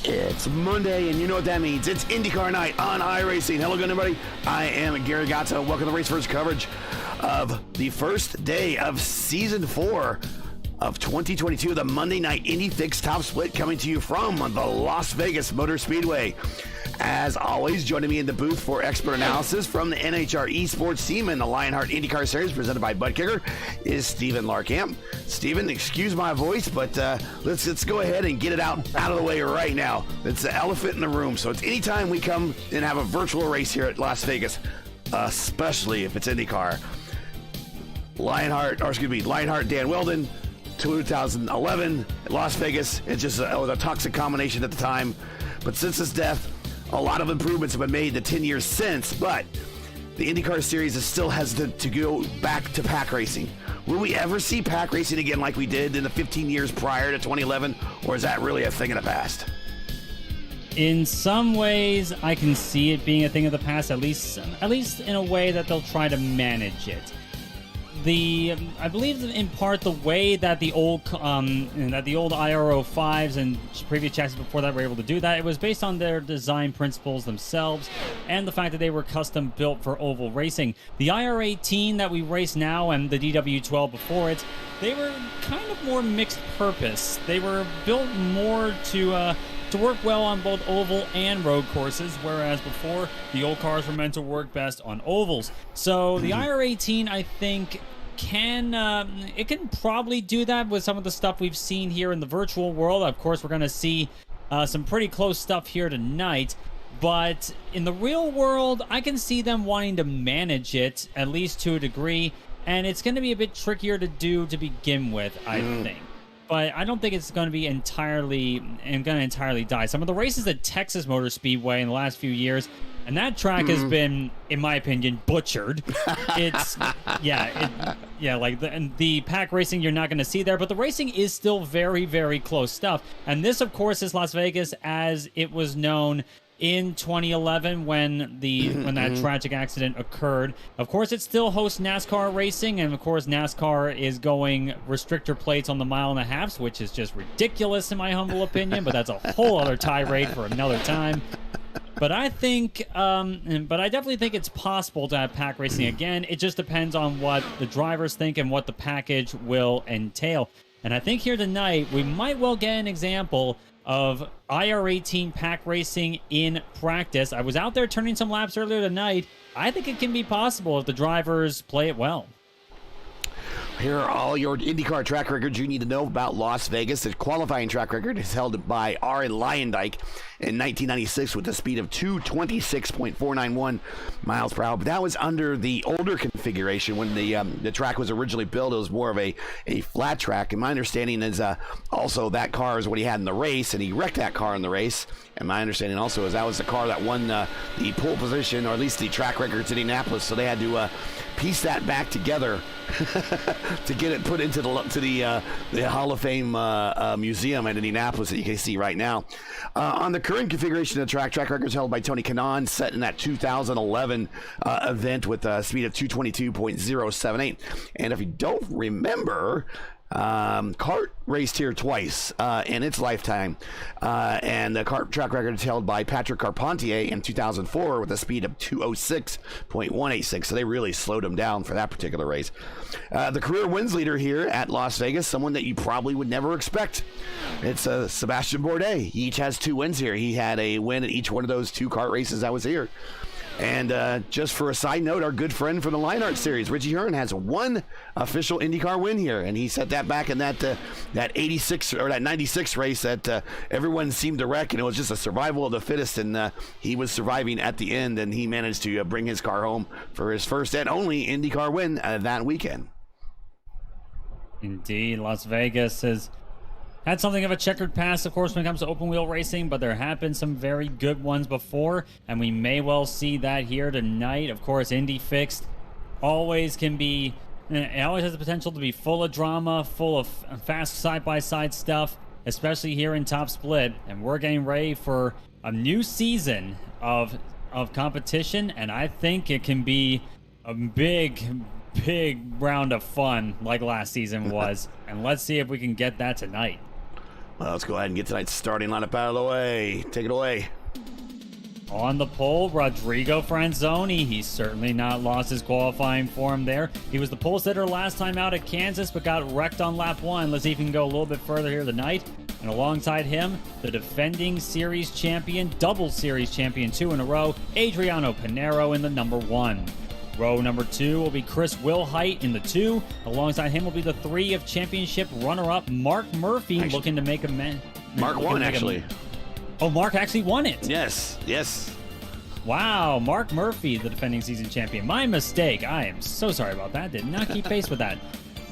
It's Monday, and you know what that means. It's IndyCar night on iRacing. Hello again, everybody. I am Gary Gatto. Welcome to the Race First coverage of the first day of Season 4 of 2022, the Monday Night Indy Fixed Top Split, coming to you from the Las Vegas Motor Speedway. As always, joining me in the booth for expert analysis from the NHR Esports team and the Lionheart IndyCar Series presented by Bud Kicker is Steven Larkamp. Steven, excuse my voice, but let's go ahead and get it out of the way right now. It's the elephant in the room, so it's anytime we come and have a virtual race here at Las Vegas, especially if it's IndyCar. Lionheart Dan Weldon, 2011, Las Vegas. It was a toxic combination at the time, but since his death, a lot of improvements have been made the 10 years since, but the IndyCar Series is still hesitant to go back to pack racing. Will we ever see pack racing again like we did in the 15 years prior to 2011, or is that really a thing in the past? In some ways, I can see it being a thing of the past, at least in a way that they'll try to manage it. I believe in part the way that the old IR05s and previous chassis before that were able to do that, it was based on their design principles themselves and the fact that they were custom built for oval racing. The IR18 that we race now and the DW12 before it, they were kind of more mixed purpose. They were built more to work well on both oval and road courses, whereas before the old cars were meant to work best on ovals. So the IR18, I think, can probably do that with some of the stuff we've seen here in the virtual world. Of course, we're going to see some pretty close stuff here tonight, but in the real world, I can see them wanting to manage it, at least to a degree, and it's going to be a bit trickier to do to begin with, I think. But I don't think it's going to be entirely die. Some of the races at Texas Motor Speedway in the last few years, and that track has been, in my opinion, butchered. It's like the pack racing you're not going to see there, but the racing is still very, very close stuff. And this, of course, is Las Vegas as it was known in 2011 when that tragic accident occurred. Of course, it still hosts NASCAR racing, and of course, NASCAR is going restrictor plates on the 1.5 miles, which is just ridiculous in my humble opinion, but that's a whole other tirade for another time. But I definitely think it's possible to have pack racing again. It just depends on what the drivers think and what the package will entail. And I think here tonight, we might well get an example of IR18 pack racing in practice. I was out there turning some laps earlier tonight. I think it can be possible if the drivers play it well. Here are all your IndyCar track records you need to know about Las Vegas. The qualifying track record is held by Ari Leyendijk in 1996 with a speed of 226.491 miles per hour. But that was under the older configuration when the track was originally built. It was more of a flat track. And my understanding is also that car is what he had in the race, and he wrecked that car in the race. And my understanding also is that was the car that won the pole position, or at least the track records in Indianapolis. So they had to piece that back together to get it put into the Hall of Fame museum at Indianapolis that you can see right now. On the current configuration of the track records held by Tony Kanaan, set in that 2011 event with a speed of 222.078. And if you don't remember, CART raced here twice in its lifetime, and the CART track record is held by Patrick Carpentier in 2004 with a speed of 206.186, so they really slowed him down for that particular race. The career wins leader here at Las Vegas, someone that you probably would never expect. It's Sebastian Bourdais. He each has 2 wins here. He had a win at each one of those 2 CART races that was here. And just for a side note, our good friend from the Lionheart Series, Richie Hearn, has 1 official IndyCar win here, and he set that back in that 86 or that 96 race that everyone seemed to wreck, and it was just a survival of the fittest, and he was surviving at the end, and he managed to bring his car home for his first and only IndyCar win that weekend. Indeed, Las Vegas has had something of a checkered past, of course, when it comes to open wheel racing, but there have been some very good ones before, and we may well see that here tonight. Of course, Indy Fixed always can be, it always has the potential to be full of drama, full of fast side-by-side stuff, especially here in Top Split, and we're getting ready for a new season of competition, and I think it can be a big round of fun like last season was, and let's see if we can get that tonight. Well, let's go ahead and get tonight's starting lineup out of the way. Take it away. On the pole, Rodrigo Franzoni. He's certainly not lost his qualifying form there. He was the pole sitter last time out at Kansas, but got wrecked on lap 1. Let's see if he can go a little bit further here tonight. And alongside him, the defending series champion, double series champion 2 in a row, Adriano Pinero in the number 1. Row number 2 will be Chris Wilhite in the 2. Alongside him will be the 3 of championship runner-up Mark Murphy, looking to make a Mark won, actually. Oh, Mark actually won it. Yes. Wow, Mark Murphy, the defending season champion. My mistake. I am so sorry about that. Did not keep pace with that.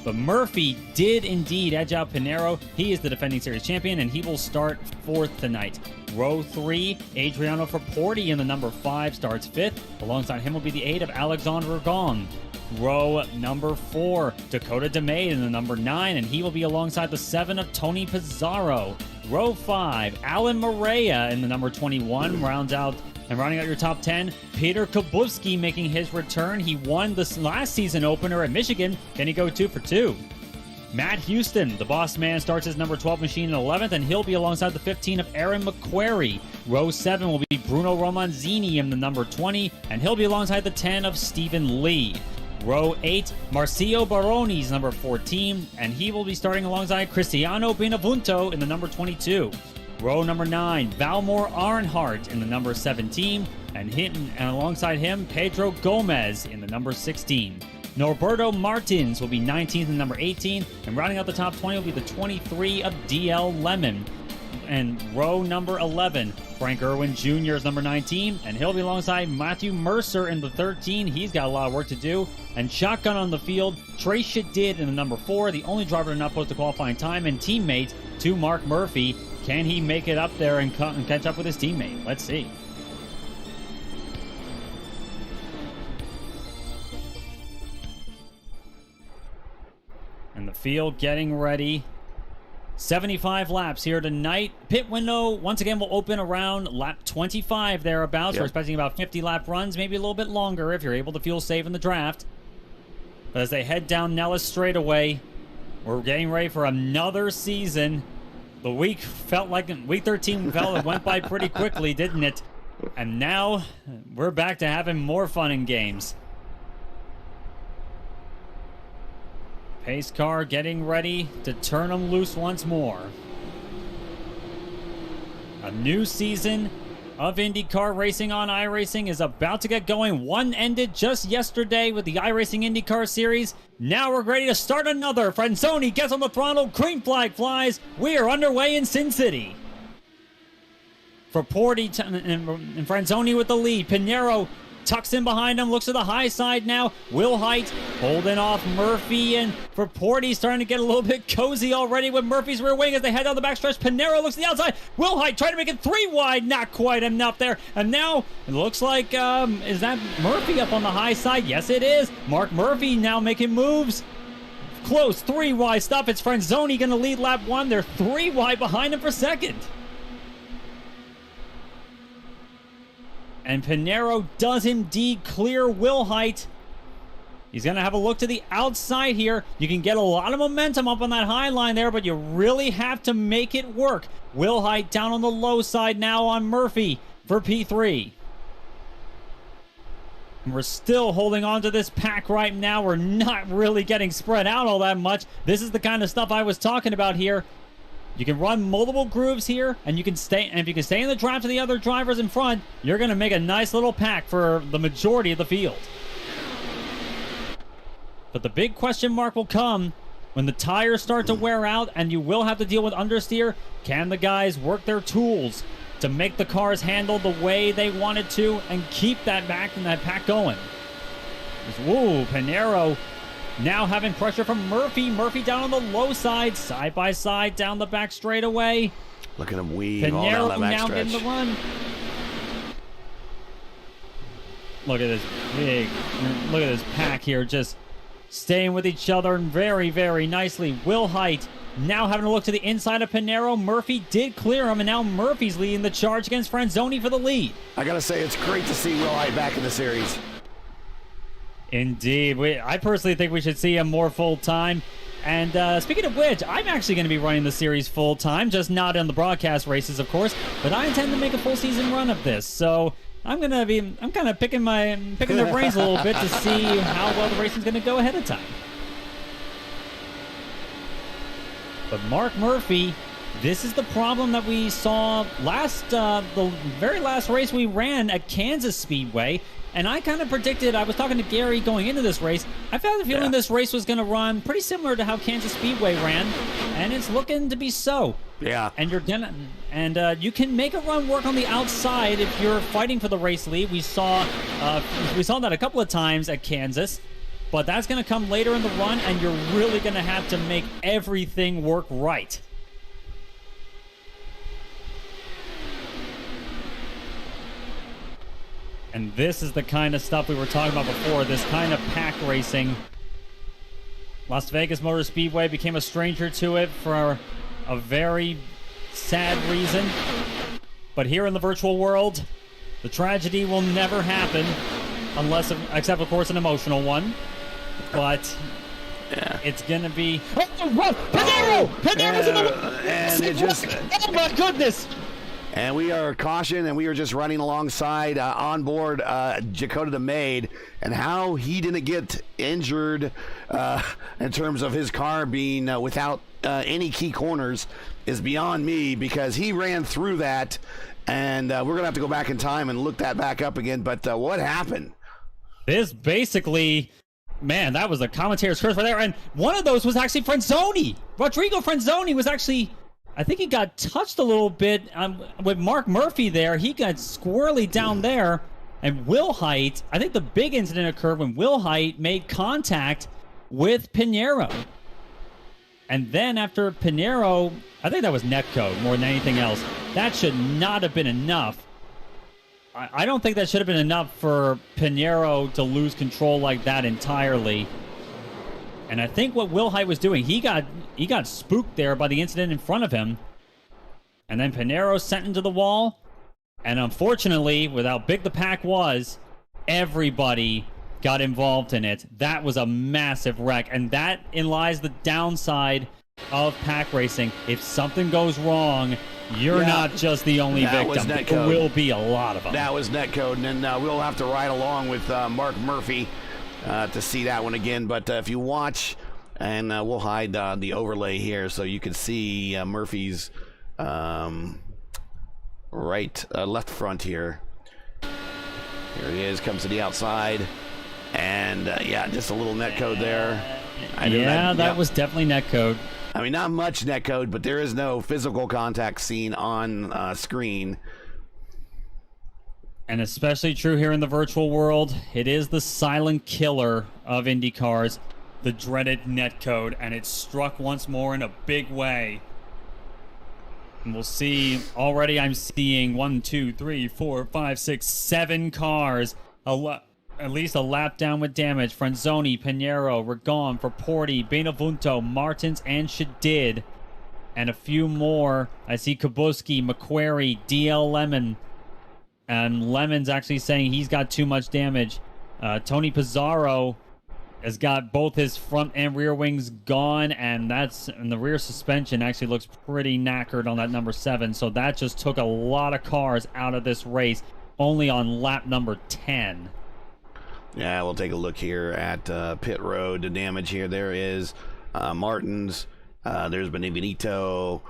But Murphy did indeed edge out Pinero. He is the defending series champion, and he will start 4th tonight. Row 3, Adriano Fraporti in the number 5 starts 5th. Alongside him will be the 8 of Alexandre Gong. Row number 4, Dakota DeMay in the number 9, and he will be alongside the 7 of Tony Pizarro. Row 5, Alan Morea in the number 21 rounding out your top 10. Peter Kubowski making his return. He won the last season opener at Michigan. Can he go 2 for 2? Matt Houston, the boss man, starts his number 12 machine in 11th, and he'll be alongside the 15 of Aaron McQuarrie. Row 7 will be Bruno Romanzini in the number 20, and he'll be alongside the 10 of Stephen Lee. Row 8, Marcio Baroni's number 14, and he will be starting alongside Cristiano Benavunto in the number 22. Row number 9, Valmore Arnhart in the number 17, and alongside him, Pedro Gomez in the number 16. Norberto Martins will be 19th and number 18, and rounding out the top 20 will be the 23 of DL Lemon. And row number 11, Frank Irwin Jr. is number 19, and he'll be alongside Matthew Mercer in the 13. He's got a lot of work to do. And shotgun on the field, Trey Shadid in the number 4, the only driver to not post a qualifying time, and teammate to Mark Murphy. Can he make it up there and catch up with his teammate? Let's see. And the field getting ready. 75 laps here tonight. Pit window, once again, will open around lap 25 thereabouts. Yep. We're expecting about 50 lap runs, maybe a little bit longer if you're able to fuel save in the draft. But as they head down Nellis straightaway, we're getting ready for another season. The week 13 went by pretty quickly, didn't it? And now we're back to having more fun in games. Pace car getting ready to turn them loose once more. A new season of IndyCar racing on iRacing is about to get going. One ended just yesterday with the iRacing IndyCar Series. Now we're ready to start another. Franzoni gets on the throttle. Green flag flies. We are underway in Sin City. For Porty and Franzoni with the lead. Pinheiro tucks in behind him, looks to the high side now. Will Height holding off Murphy, and for Porty starting to get a little bit cozy already with Murphy's rear wing as they head down the backstretch. Pinheiro looks to the outside. Will Height trying to make it 3 wide, not quite enough there. And now it looks like, is that Murphy up on the high side? Yes, it is. Mark Murphy now making moves. Close, 3 wide stop. It's Franzoni going to lead lap 1. They're 3 wide behind him for second. And Pinheiro does indeed clear Will Height. He's going to have a look to the outside here. You can get a lot of momentum up on that high line there, but you really have to make it work. Will Height down on the low side now on Murphy for P3. And we're still holding on to this pack right now. We're not really getting spread out all that much. This is the kind of stuff I was talking about here. You can run multiple grooves here, and you can stay. And if you can stay in the draft to the other drivers in front, you're going to make a nice little pack for the majority of the field. But the big question mark will come when the tires start to wear out, and you will have to deal with understeer. Can the guys work their tools to make the cars handle the way they wanted to and keep that back and that pack going? Whoa, Pinheiro now having pressure from Murphy. Murphy down on the low side by side, down the back straightaway. Look at him weave all Pinheiro down that now backstretch. getting the run. Look at this look at this pack here, just staying with each other very, very nicely. Will Height now having a look to the inside of Pinheiro. Murphy did clear him, and now Murphy's leading the charge against Franzoni for the lead. I gotta say, it's great to see Will Height back in the series. Indeed. I personally think we should see him more full-time. And speaking of which, I'm actually going to be running the series full-time, just not in the broadcast races, of course. But I intend to make a full-season run of this. So I'm kind of picking their brains a little bit to see how well the racing's going to go ahead of time. But Mark Murphy, this is the problem that we saw the very last race we ran at Kansas Speedway. And I kind of predicted, I was talking to Gary going into this race, I felt the feeling this race was going to run pretty similar to how Kansas Speedway ran, and it's looking to be so. Yeah. And you can make a run work on the outside if you're fighting for the race lead. We saw that a couple of times at Kansas, but that's going to come later in the run, and you're really going to have to make everything work right. And this is the kind of stuff we were talking about before, this kind of pack racing. Las Vegas Motor Speedway became a stranger to it for a very sad reason. But here in the virtual world, the tragedy will never happen, except of course an emotional one. But it's going to be... Pinheiro's in the... And it just... Oh my goodness! And we are caution, and we are just running alongside on board Dakota DeMaid, and how he didn't get injured in terms of his car being without any key corners is beyond me, because he ran through that, and we're going to have to go back in time and look that back up again. But what happened? This basically... Man, that was a commentator's curse right there. And one of those was actually Franzoni. Rodrigo Franzoni was actually... I think he got touched a little bit with Mark Murphy there. He got squirrely down there. And Will Height, I think the big incident occurred when Will Height made contact with Pinheiro. And then after Pinheiro, I think that was netcode more than anything else. That should not have been enough. I don't think that should have been enough for Pinheiro to lose control like that entirely. And I think what Will Height was doing, he got spooked there by the incident in front of him. And then Pinheiro sent into the wall. And unfortunately, with how big the pack was, everybody got involved in it. That was a massive wreck. And that lies the downside of pack racing. If something goes wrong, you're not just the only victim. There will be a lot of them. That was netcode. And then we'll have to ride along with Mark Murphy to see that one again. But if you watch, and we'll hide the overlay here so you can see Murphy's left front here. Here he is, comes to the outside. And, yeah, just a little net code there. That was definitely net code. I mean, not much net code, but there is no physical contact seen on screen. And especially true here in the virtual world, it is the silent killer of IndyCars, the dreaded net code, and it struck once more in a big way. And we'll see, already I'm seeing 1, 2, 3, 4, 5, 6, 7 cars, at least a lap down with damage. Franzoni, Pinheiro, Ragon, Verporti, Benevento, Martins, and Shadid. And a few more. I see Kubuski, McQuarrie, DL Lemon. And Lemon's actually saying he's got too much damage. Tony Pizarro has got both his front and rear wings gone, and the rear suspension actually looks pretty knackered on that number 7. So that just took a lot of cars out of this race, only on lap number 10. Yeah, we'll take a look here at pit road. The damage here, there is Martins, there's Benevento,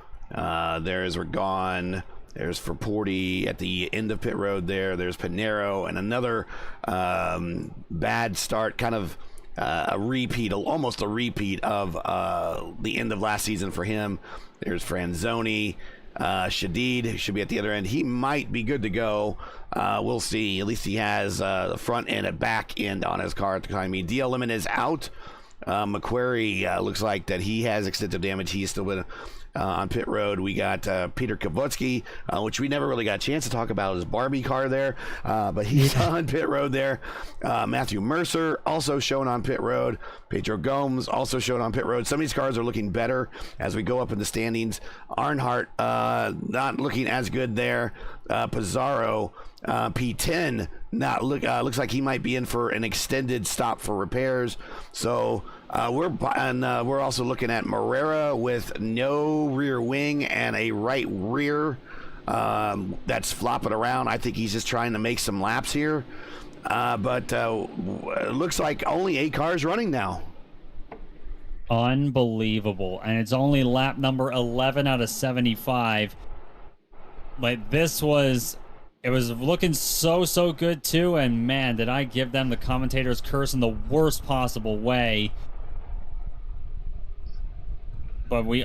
there's Ragon, there's Verporti at the end of pit road there, there's Pinheiro, and another bad start, kind of almost a repeat of the end of last season for him. There's Franzoni. Shadid should be at the other end. He might be good to go. We'll see. At least he has the front and a back end on his car at the time. I mean, DL Lemon is out. McQuarrie looks like that he has extensive damage. He's still been on pit road. We got Peter Kubutsky, which we never really got a chance to talk about his Barbie car there, but he's on pit road there. Matthew Mercer also shown on pit road. Pedro Gomes also shown on pit road. Some of these cars are looking better as we go up in the standings. Earnhardt not looking as good there. Pizarro P10 looks like he might be in for an extended stop for repairs. So we're also looking at Morera with no rear wing and a right rear that's flopping around. I think he's just trying to make some laps here. But it looks like only 8 cars running now. Unbelievable. And it's only lap number 11 out of 75. Like, it was looking so good too, and man, did I give them the commentator's curse in the worst possible way. But we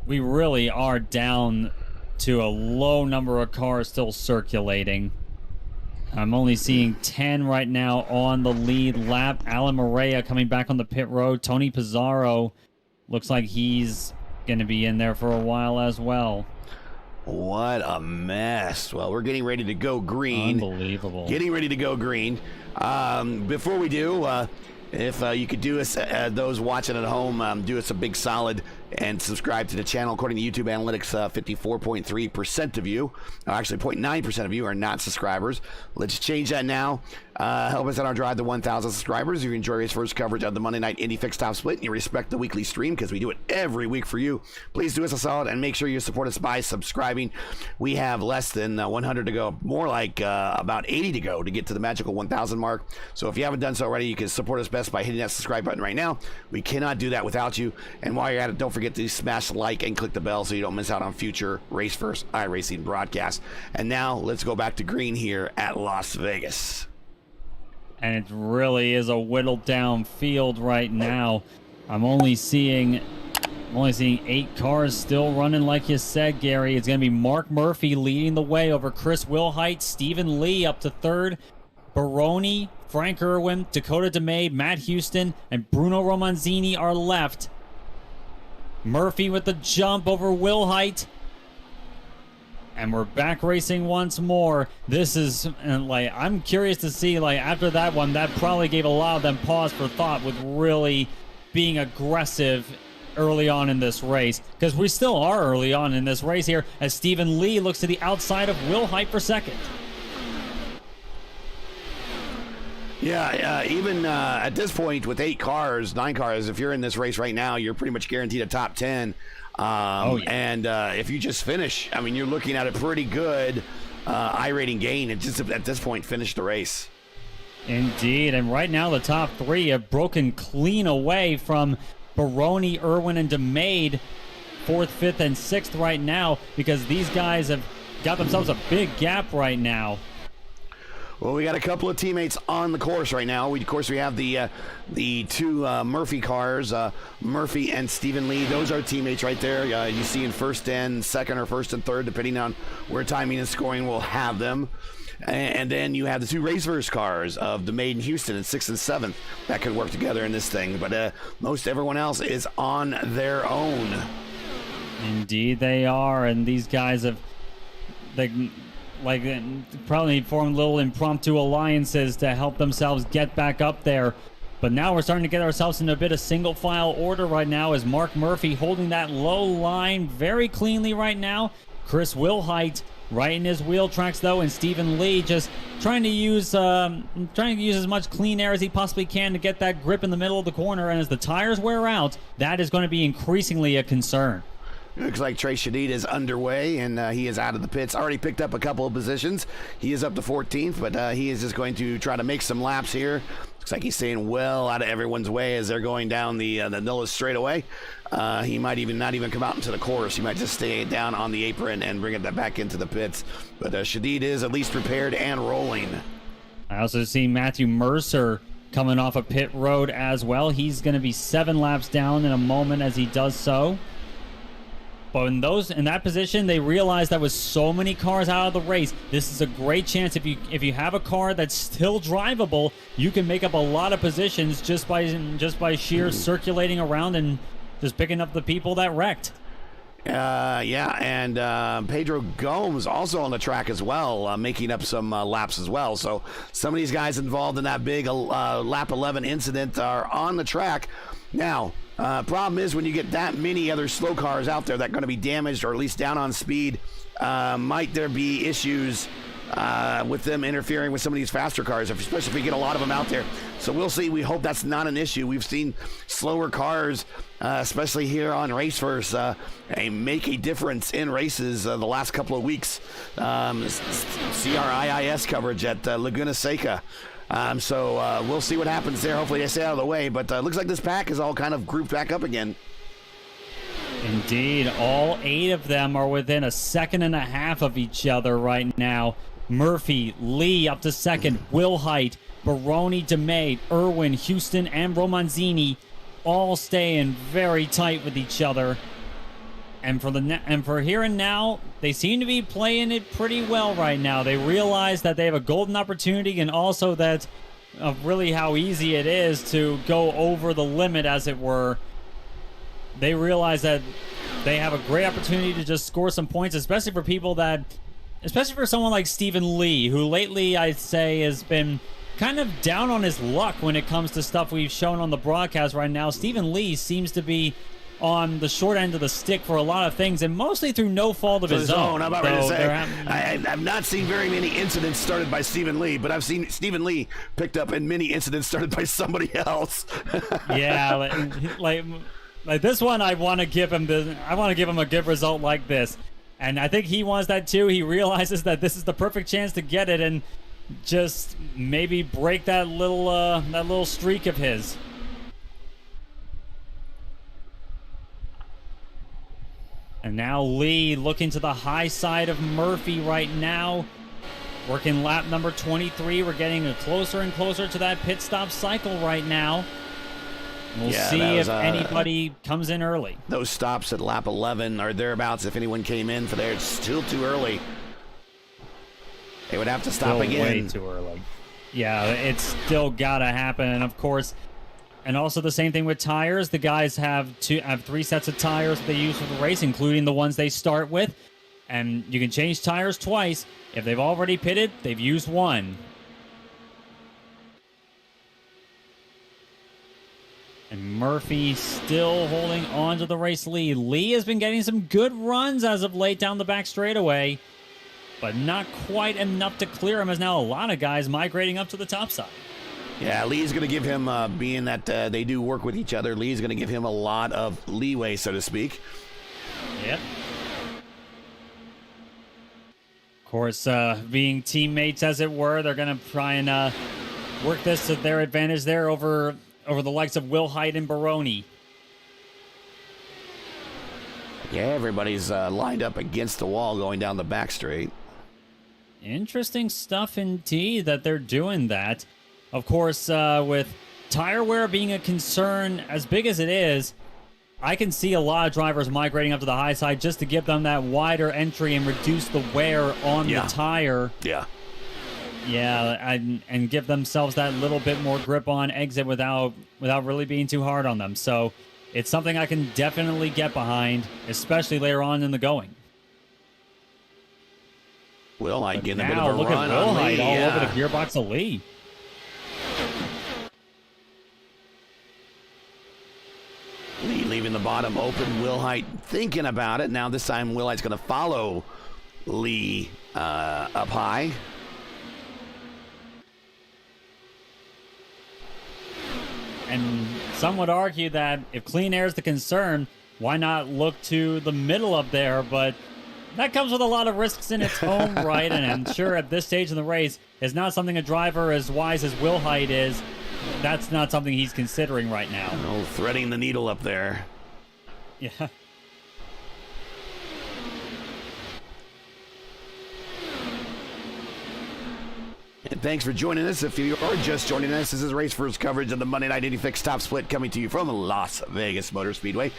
really are down to a low number of cars still circulating. I'm only seeing 10 right now on the lead lap. Alan Morea coming back on the pit road. Tony Pizarro looks like he's going to be in there for a while as well. What a mess. Well, we're getting ready to go green. Unbelievable. Getting ready to go green. Before we do, if you could do us, those watching at home, do us a big solid and subscribe to the channel. According to YouTube Analytics, 54.3% of you, actually 0.9% of you are not subscribers. Let's change that now. Help us on our drive to 1,000 subscribers. If you enjoy his first coverage of the Monday Night Indy Fix Top Split and you respect the weekly stream, because we do it every week for you, please do us a solid and make sure you support us by subscribing. We have less than 100 to go, more like about 80 to go to get to the magical 1,000 mark. So if you haven't done so already, you can support us best by hitting that subscribe button right now. We cannot do that without you. And while you're at it, don't forget to smash like and click the bell so you don't miss out on future Race First iRacing broadcasts. And now let's go back to green here at Las Vegas. And it really is a whittled down field right now. I'm only seeing 8 cars still running, like you said, Gary. It's going to be Mark Murphy leading the way over Chris Wilhite, Stephen Lee up to 3rd, Baroni, Frank Irwin, Dakota DeMay, Matt Houston, and Bruno Romanzini are left. Murphy with the jump over Wilhite. And we're back racing once more. This is, I'm curious to see, after that one, that probably gave a lot of them pause for thought with really being aggressive early on in this race. Because we still are early on in this race here, as Stephen Lee looks to the outside of Wilhite for 2nd. Yeah, even at this point with 9 cars, if you're in this race right now, you're pretty much guaranteed a top 10. And if you just finish, I mean, you're looking at a pretty good I-rating gain and just at this point finish the race. Indeed, and right now the top 3 have broken clean away from Baroni, Irwin, and DeMade, 4th, 5th, and 6th right now, because these guys got themselves a big gap right now. Well, we got a couple of teammates on the course right now. Of course, we have the two Murphy cars, Murphy and Stephen Lee. Those are teammates right there. You see in first and second or first and third, depending on where timing and scoring will have them. And then you have the two Racers cars of the Made in Houston in 6th and 7th that could work together in this thing. But most everyone else is on their own. Indeed, they are. And these guys have probably formed little impromptu alliances to help themselves get back up there. But now we're starting to get ourselves in a bit of single file order right now as Mark Murphy holding that low line very cleanly right now. Chris Wilhite right in his wheel tracks though, and Stephen Lee just trying to use as much clean air as he possibly can to get that grip in the middle of the corner. And as the tires wear out, that is going to be increasingly a concern. Looks like Trey Shadid is underway, and he is out of the pits. Already picked up a couple of positions. He is up to 14th, but he is just going to try to make some laps here. Looks like he's staying well out of everyone's way as they're going down the Nulles straightaway. He might not even come out into the course. He might just stay down on the apron and bring it back into the pits. But Shadid is at least prepared and rolling. I also see Matthew Mercer coming off a pit road as well. He's going to be 7 laps down in a moment as he does so. But in that position, they realized that with so many cars out of the race, this is a great chance. If you have a car that's still drivable, you can make up a lot of positions just by sheer circulating around and just picking up the people that wrecked. And Pedro Gomes also on the track as well, making up some laps as well. So some of these guys involved in that big lap 11 incident are on the track. Now, problem is when you get that many other slow cars out there that are going to be damaged or at least down on speed, might there be issues with them interfering with some of these faster cars, especially if we get a lot of them out there. So we'll see. We hope that's not an issue. We've seen slower cars, especially here on Raceverse, make a difference in races the last couple of weeks. See our IIS coverage at Laguna Seca. So we'll see what happens there. Hopefully they stay out of the way. But looks like this pack is all kind of grouped back up again. Indeed, all 8 of them are within a second and a half of each other right now. Murphy, Lee up to second, Wilhite, Baroni, DeMay, Irwin, Houston, and Romanzini all staying very tight with each other. And for here and now, they seem to be playing it pretty well right now. They realize that they have a golden opportunity, and also that of really how easy it is to go over the limit, as it were. They realize that they have a great opportunity to just score some points, especially for someone like Stephen Lee, who lately I'd say has been kind of down on his luck when it comes to stuff we've shown on the broadcast right now. Stephen Lee seems to be on the short end of the stick for a lot of things, and mostly through no fault of his own. I'm about ready to say, I've not seen very many incidents started by Stephen Lee, but I've seen Stephen Lee picked up in many incidents started by somebody else. Yeah, like this one, I want to give him a good result like this, and I think he wants that too. He realizes that this is the perfect chance to get it and just maybe break that little streak of his. And now Lee looking to the high side of Murphy right now. Working lap number 23. We're getting closer and closer to that pit stop cycle right now. We'll see if anybody comes in early. Those stops at lap 11 or thereabouts, if anyone came in for there, it's still too early. They would have to stop again. Way too early. Yeah, it's still got to happen. And of course, and also the same thing with tires. The guys have 3 sets of tires they use for the race, including the ones they start with. And you can change tires twice. If they've already pitted, they've used one. And Murphy still holding on to the race lead. Lee has been getting some good runs as of late down the back straightaway, but not quite enough to clear him, as now a lot of guys migrating up to the top side. Yeah, Lee's going to give him, being that they do work with each other, Lee's going to give him a lot of leeway, so to speak. Yep. Of course, being teammates, as it were, they're going to try and work this to their advantage there over the likes of Wilhite and Baroni. Yeah, everybody's lined up against the wall going down the back straight. Interesting stuff indeed that they're doing that. Of course, with tire wear being a concern as big as it is, I can see a lot of drivers migrating up to the high side just to give them that wider entry and reduce the wear on the tire. Yeah. Yeah, and give themselves that little bit more grip on exit without really being too hard on them. So it's something I can definitely get behind, especially later on in the going. Willhite getting a bit now of a look run at on Willhite Lee. all over the gearbox of Lee. Lee leaving the bottom open. Willhite thinking about it. Now this time Willhite's going to follow Lee up high. And some would argue that if clean air is the concern, why not look to the middle up there? But that comes with a lot of risks in its own right, and I'm sure at this stage in the race, is not something a driver as wise as Willhite is. That's not something he's considering right now. Oh, threading the needle up there. Yeah. And thanks for joining us. If you are just joining us, this is Race First coverage of the Monday Night Indy Fix Top Split coming to you from Las Vegas Motor Speedway.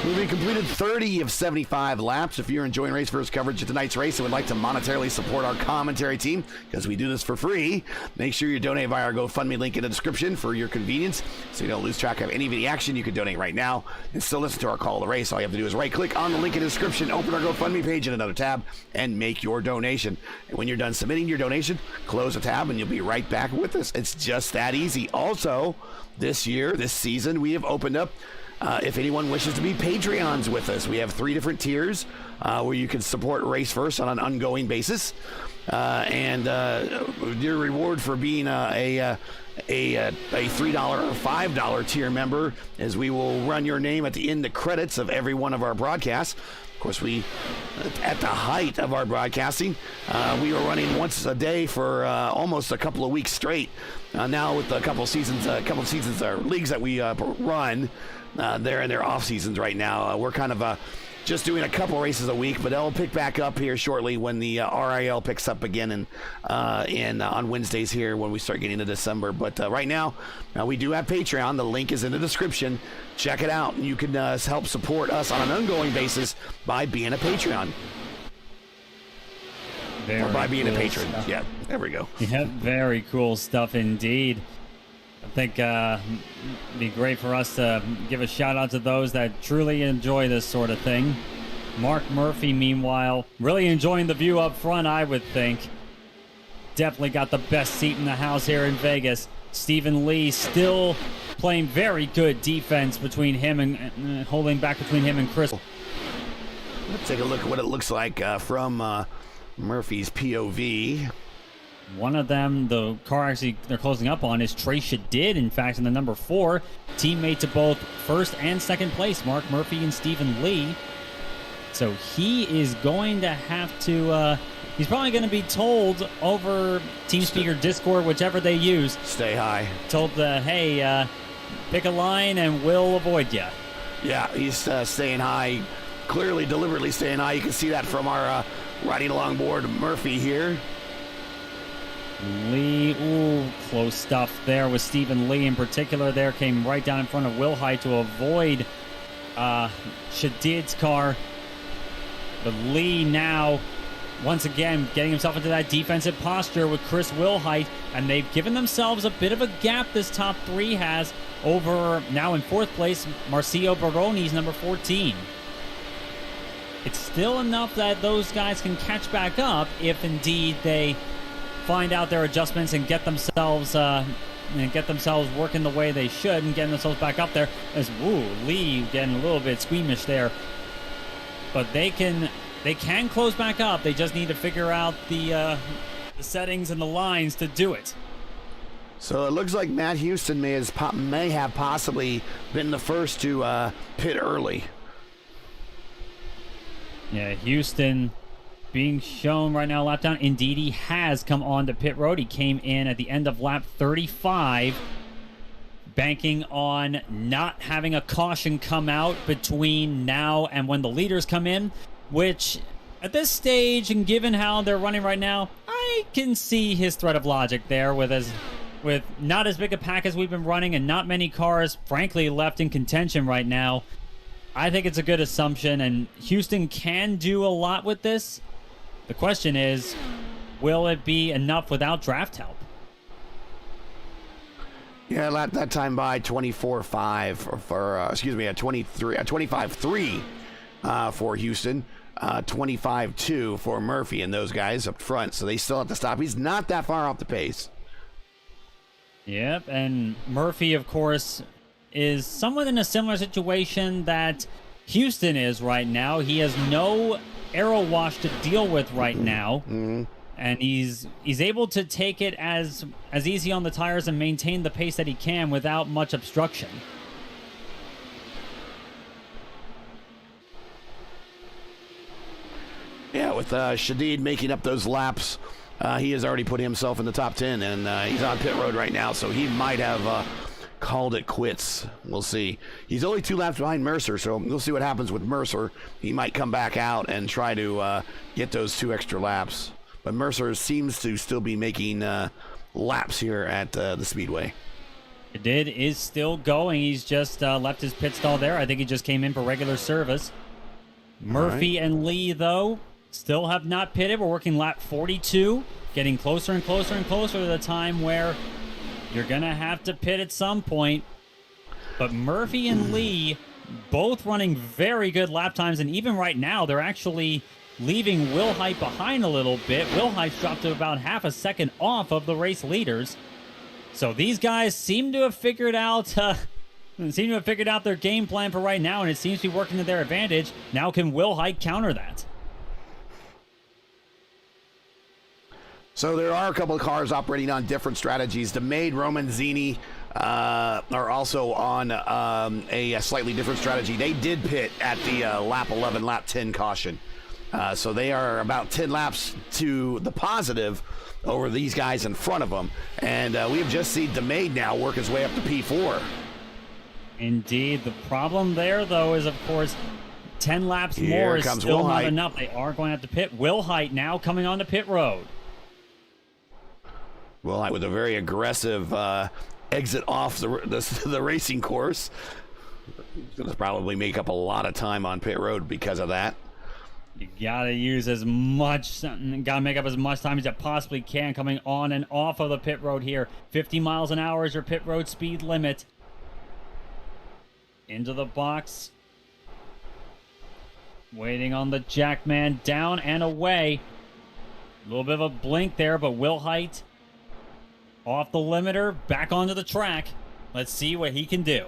We've completed 30 of 75 laps. If you're enjoying Race First coverage of tonight's race and would like to monetarily support our commentary team, because we do this for free, make sure you donate via our GoFundMe link in the description for your convenience, so you don't lose track of any of the action. You can donate right now and still listen to our call of the race. All you have to do is right-click on the link in the description, open our GoFundMe page in another tab, and make your donation. And when you're done submitting your donation, close the tab and you'll be right back with us. It's just that easy. Also, this season, we have opened up, if anyone wishes to be Patreons with us, we have 3 different tiers where you can support Race First on an ongoing basis. And your reward for being a $3 or $5 tier member is we will run your name at the end of credits of every one of our broadcasts. Of course, we, at the height of our broadcasting, we were running once a day for almost a couple of weeks straight. Now with a couple of seasons, leagues that we run, they're in their off seasons right now. We're kind of just doing a couple races a week, but they'll pick back up here shortly when the RIL picks up again and on Wednesdays here when we start getting into December. But right now, we do have Patreon. The link is in the description. Check it out. You can help support us on an ongoing basis by being a Patreon. Or by being a patron. Stuff. Yeah, there we go. Yeah, very cool stuff indeed. I think it'd be great for us to give a shout out to those that truly enjoy this sort of thing. Mark Murphy, meanwhile, really enjoying the view up front, I would think. Definitely got the best seat in the house here in Vegas. Stephen Lee still playing very good defense between him and holding back between him and Chris. Let's take a look at what it looks like from Murphy's POV. One of them, the car actually they're closing up on, is Trey Shadid, in fact, in the number 4. Teammate to both first and second place, Mark Murphy and Stephen Lee. So he is going to have to, he's probably going to be told over TeamSpeak or Discord, whichever they use. Stay high. Told, hey, pick a line and we'll avoid you. Yeah, he's staying high, clearly, deliberately staying high. You can see that from our riding along board Murphy here. Lee, ooh, close stuff there with Stephen Lee in particular. There came right down in front of Willhite to avoid Shadid's car. But Lee now, once again, getting himself into that defensive posture with Chris Willhite, and they've given themselves a bit of a gap, this top 3 has, over, now in 4th place, Marcio Baroni's number 14. It's still enough that those guys can catch back up if indeed they find out their adjustments and get themselves working the way they should and getting themselves back up there. As Lee getting a little bit squeamish there, but they can close back up. They just need to figure out the settings and the lines to do it. So it looks like Matt Houston may have possibly been the first to pit early. Yeah, Houston being shown right now lap down. Indeed, he has come on to pit road. He came in at the end of lap 35. banking on not having a caution come out between now and when the leaders come in, which at this stage, and given how they're running right now, I can see his thread of logic there with not as big a pack as we've been running and not many cars, frankly, left in contention right now. I think it's a good assumption, and Houston can do a lot with this. The question is, will it be enough without draft help? Yeah, that time by 24-5 for excuse me, a 25-3 for Houston, 25-2 for Murphy and those guys up front. So they still have to stop. He's not that far off the pace. Yep, and Murphy, of course, is somewhat in a similar situation that Houston is right now. He has no aero wash to deal with right now. Mm-hmm. And he's able to take it as easy on the tires and maintain the pace that he can without much obstruction. Yeah, with Shadid making up those laps, he has already put himself in the top 10, and he's on pit road right now, so he might have called it quits. We'll see. He's only 2 laps behind Mercer, so we'll see what happens with Mercer. He might come back out and try to get those 2 extra laps. But Mercer seems to still be making laps here at the Speedway. It is still going. He's just left his pit stall there. I think he just came in for regular service. Murphy and Lee, though, still have not pitted. We're working lap 42, getting closer and closer and closer to the time where you're going to have to pit at some point. But Murphy and Lee both running very good lap times, and even right now, they're actually leaving Will Height behind a little bit. Will Height's dropped to about half a second off of the race leaders. So these guys seem to have figured out their game plan for right now, and it seems to be working to their advantage. Now can Will Height counter that? So there are a couple of cars operating on different strategies. DeMade, Romanzini are also on a slightly different strategy. They did pit at the lap 11, lap 10 caution. So they are about 10 laps to the positive over these guys in front of them. And we have just seen DeMade now work his way up to P4. Indeed. The problem there, though, is, of course, 10 laps more is still not enough. They are going to have to pit. Will Height now coming onto pit road. Will Height with a very aggressive exit off the racing course. He's going to probably make up a lot of time on pit road because of that. You gotta make up as much time as you possibly can coming on and off of the pit road here. 50 miles an hour is your pit road speed limit. Into the box. Waiting on the Jackman, down and away. A little bit of a blink there, but Will Height off the limiter, back onto the track. Let's see what he can do.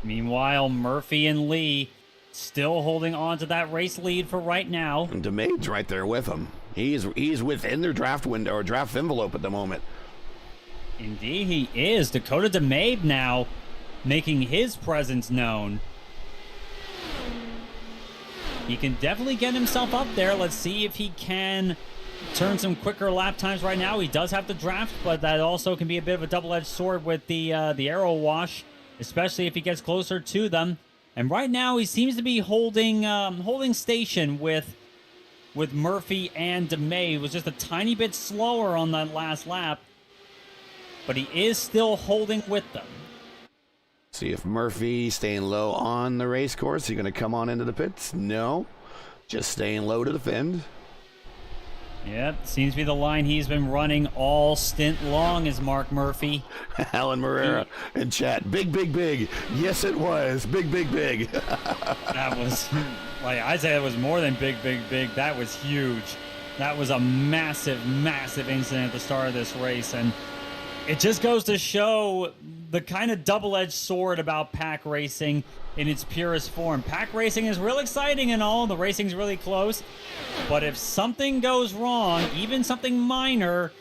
Meanwhile, Murphy and Lee still holding on to that race lead for right now. And DeMade's right there with him. He's within their draft window or draft envelope at the moment. Indeed, he is. Dakota DeMade now making his presence known. He can definitely get himself up there. Let's see if he can turn some quicker lap times right now. He does have the draft, but that also can be a bit of a double-edged sword with the aero wash, especially if he gets closer to them. And right now, he seems to be holding station with Murphy and DeMay. He was just a tiny bit slower on that last lap, but he is still holding with them. See if Murphy staying low on the race course. Is he going to come on into the pits? No. Just staying low to defend. Yep, seems to be the line he's been running all stint long is Mark Murphy. Alan Morera in chat. Big, big, big. Yes, it was. Big, big, big. That was, like I say, it was more than big, big, big. That was huge. That was a massive, massive incident at the start of this race. And it just goes to show the kind of double-edged sword about pack racing in its purest form. Pack racing is real exciting and all. The racing's really close. But if something goes wrong, even something minor,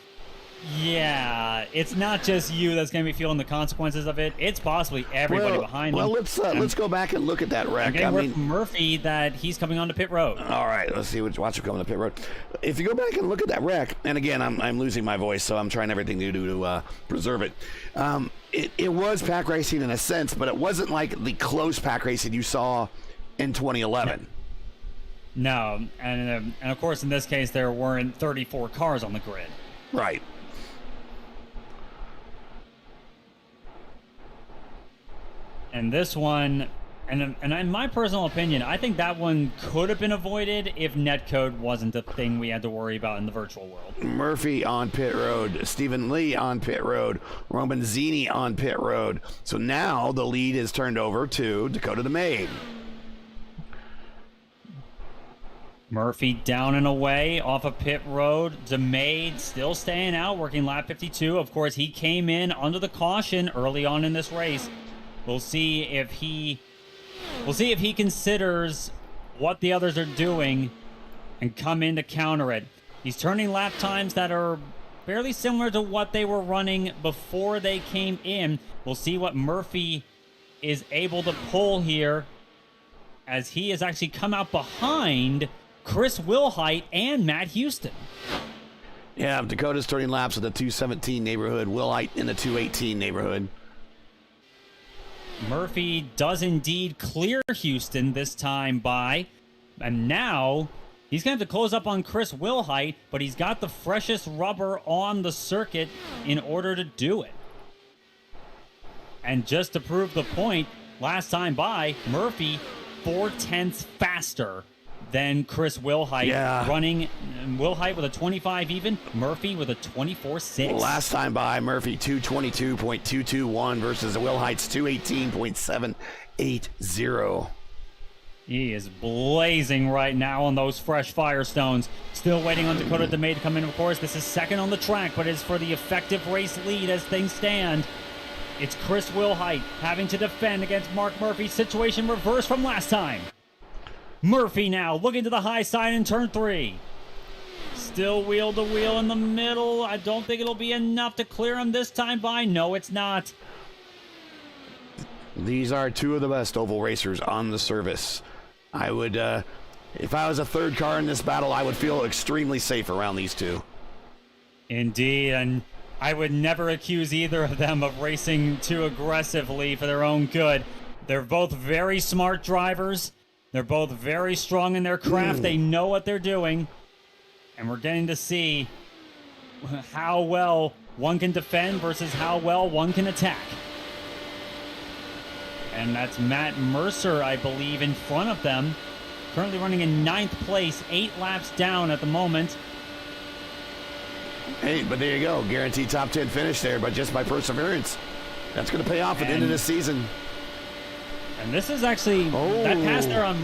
Yeah, it's not just you that's going to be feeling the consequences of it. It's possibly everybody behind him. Well, let's go back and look at that wreck. I mean, from Murphy that he's coming onto pit road. All right, let's see. Watch him coming to pit road. If you go back and look at that wreck, and again, I'm losing my voice, so I'm trying everything to do to preserve it. It was pack racing in a sense, but it wasn't like the close pack racing you saw in 2011. No, and of course in this case there weren't 34 cars on the grid. Right. And this one, and in my personal opinion, I think that one could have been avoided if netcode wasn't a thing we had to worry about in the virtual world. Murphy on pit road, Stephen Lee on pit road, Roman Zini on pit road. So now the lead is turned over to Dakota DeMaid. Murphy down and away off of pit road. DeMaid still staying out, working lap 52. Of course, he came in under the caution early on in this race. We'll see if he considers what the others are doing and come in to counter it. He's turning lap times that are fairly similar to what they were running before they came in. We'll see what Murphy is able to pull here, as he has actually come out behind Chris Wilhite and Matt Houston. Yeah, Dakota's turning laps at the 217 neighborhood, Wilhite in the 218 neighborhood. Murphy does indeed clear Houston this time by, and now he's going to have to close up on Chris Wilhite, but he's got the freshest rubber on the circuit in order to do it. And just to prove the point, last time by, Murphy 4/10 faster than Chris Wilhite, running Wilhite with a 25 even, Murphy with a 24.6. Last time by, Murphy 222.221 versus Wilhite's 218.780. He is blazing right now on those fresh Firestones. Still waiting on Dakota DeMaid to come in, of course. This is second on the track, but it's for the effective race lead as things stand. It's Chris Wilhite having to defend against Mark Murphy. Situation reversed from last time. Murphy now looking to the high side in turn 3. Still wheel to wheel in the middle. I don't think it'll be enough to clear him this time by. No, it's not. These are two of the best oval racers on the service. I would, if I was a third car in this battle, I would feel extremely safe around these two. Indeed, and I would never accuse either of them of racing too aggressively for their own good. They're both very smart drivers. They're both very strong in their craft. They know what they're doing. And we're getting to see how well one can defend versus how well one can attack. And that's Matt Mercer, I believe, in front of them. Currently running in 9th place, 8 laps down at the moment. Hey, but there you go. Guaranteed top 10 finish there, but just by perseverance. That's going to pay off at the end of the season. And this is actually that pass there on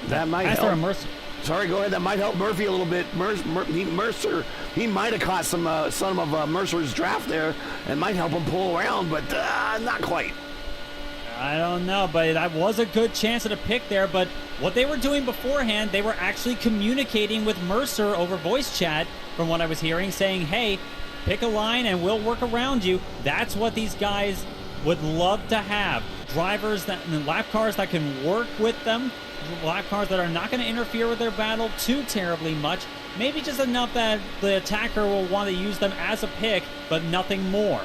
that might help. Mercer. Sorry, go ahead. That might help Murphy a little bit. Mercer, he might have caught some of Mercer's draft there and might help him pull around, but not quite. I don't know, but that was a good chance at a pick there. But what they were doing beforehand, they were actually communicating with Mercer over voice chat, from what I was hearing, saying, hey, pick a line and we'll work around you. That's what these guys would love to have. Drivers, lap cars that can work with them, lap cars that are not going to interfere with their battle too terribly much. Maybe just enough that the attacker will want to use them as a pick, but nothing more.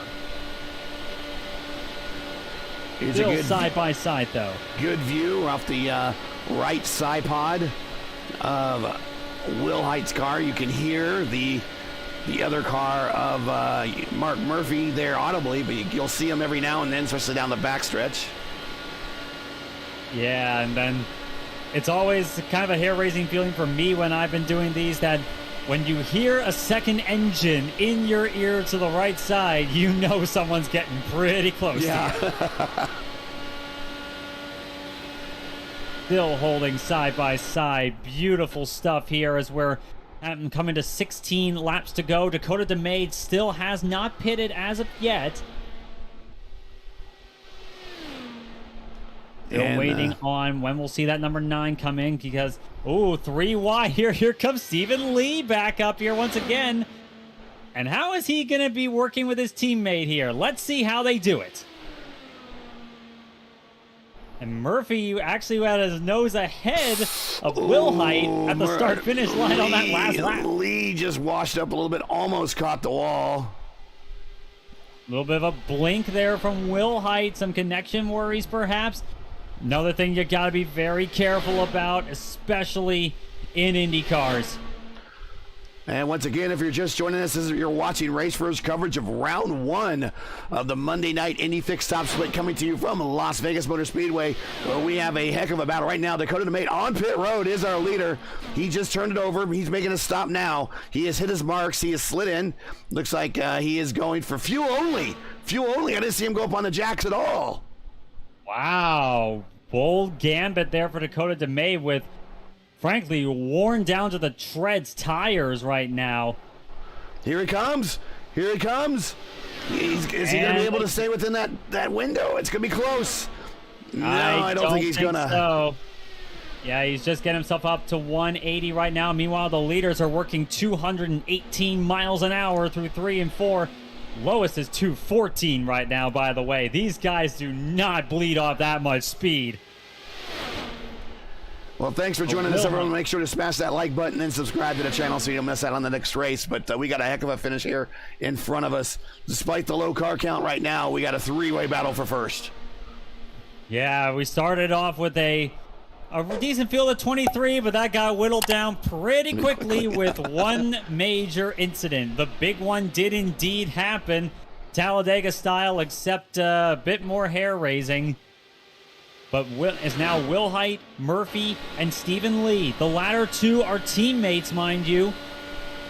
Still side by side, though. Good view off the right side pod of Wilhite's car. You can hear the other car of Mark Murphy there audibly, but you'll see him every now and then, especially down the backstretch. Yeah, and then it's always kind of a hair-raising feeling for me when I've been doing these, that when you hear a second engine in your ear to the right side, you know someone's getting pretty close to you. Still holding side by side. Beautiful stuff here as we're coming to 16 laps to go. Dakota DeMaid still has not pitted as of yet. Still waiting on when we'll see that number 9 come in, because, 3 wide here. Here comes Stephen Lee back up here once again. And how is he going to be working with his teammate here? Let's see how they do it. And Murphy actually had his nose ahead of Will Height at the start-finish line on that last lap. Lee just washed up a little bit, almost caught the wall. A little bit of a blink there from Will Height. Some connection worries, perhaps. Another thing you got to be very careful about, especially in Indy cars. And once again, if you're just joining us, you're watching Race First coverage of round one of the Monday night Indy Fixed Stop Split, coming to you from Las Vegas Motor Speedway, where we have a heck of a battle right now. Dakota DeMate on pit road is our leader. He just turned it over. He's making a stop now. He has hit his marks. He has slid in. Looks like he is going for fuel only. Fuel only. I didn't see him go up on the jacks at all. Wow. Bold gambit there for Dakota DeMate with, frankly, worn down to the treads tires right now. Here he comes. Here he comes. Is he going to be able to stay within that window? It's going to be close. No, I don't think he's going to. So. Yeah, he's just getting himself up to 180 right now. Meanwhile, the leaders are working 218 miles an hour through 3 and 4. Lowest is 214 right now, by the way. These guys do not bleed off that much speed. Well, thanks for joining us, everyone. Make sure to smash that like button and subscribe to the channel so you don't miss out on the next race. But we got a heck of a finish here in front of us. Despite the low car count right now, we got a three-way battle for first. Yeah, we started off with a decent field of 23, but that got whittled down pretty quickly with one major incident. The big one did indeed happen, Talladega style, except a bit more hair-raising. But is now Will Height, Murphy, and Stephen Lee. The latter two are teammates, mind you,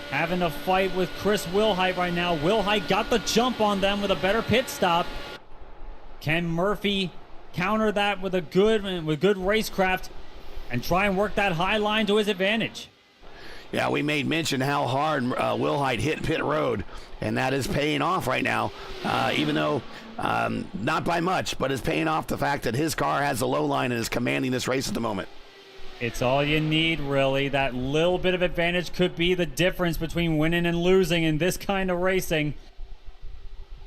having a fight with Chris Wilhite right now. Wilhite got the jump on them with a better pit stop. Can Murphy counter that with good racecraft and try and work that high line to his advantage? Yeah, we made mention how hard Wilhite hit pit road, and that is paying off right now, even though not by much, but is paying off the fact that his car has a low line and is commanding this race at the moment. It's all you need, really. That little bit of advantage could be the difference between winning and losing in this kind of racing.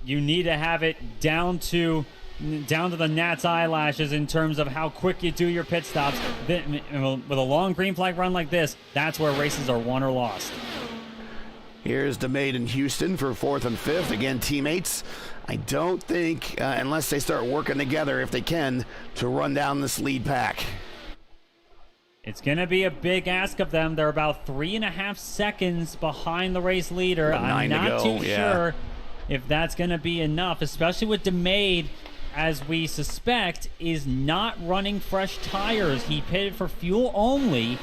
You need to have it down to the gnat's eyelashes in terms of how quick you do your pit stops. With a long green flag run like this, that's where races are won or lost. Here's DeMate in Houston for 4th and 5th. Again, teammates. I don't think, unless they start working together, if they can, to run down this lead pack. It's going to be a big ask of them. They're about 3.5 seconds behind the race leader. I'm not too sure if that's going to be enough, especially with DeMate, as we suspect, is not running fresh tires. He pitted for fuel only.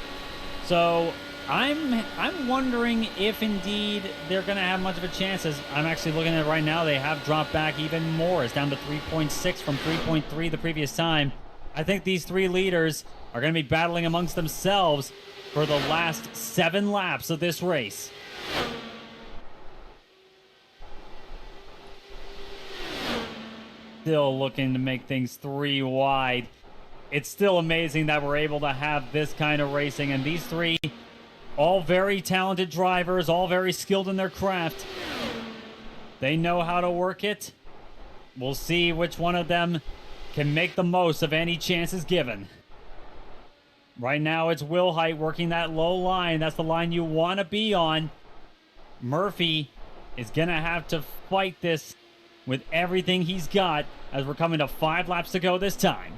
So I'm wondering if indeed they're going to have much of a chance. As I'm actually looking at it right now, they have dropped back even more. It's down to 3.6 from 3.3 the previous time. I think these three leaders are going to be battling amongst themselves for the last 7 laps of this race. Still looking to make things 3 wide. It's still amazing that we're able to have this kind of racing, and these three, all very talented drivers, all very skilled in their craft. They know how to work it. We'll see which one of them can make the most of any chances given. Right now it's Wilhite working that low line. That's the line you want to be on. Murphy is going to have to fight this with everything he's got as we're coming to 5 laps to go this time.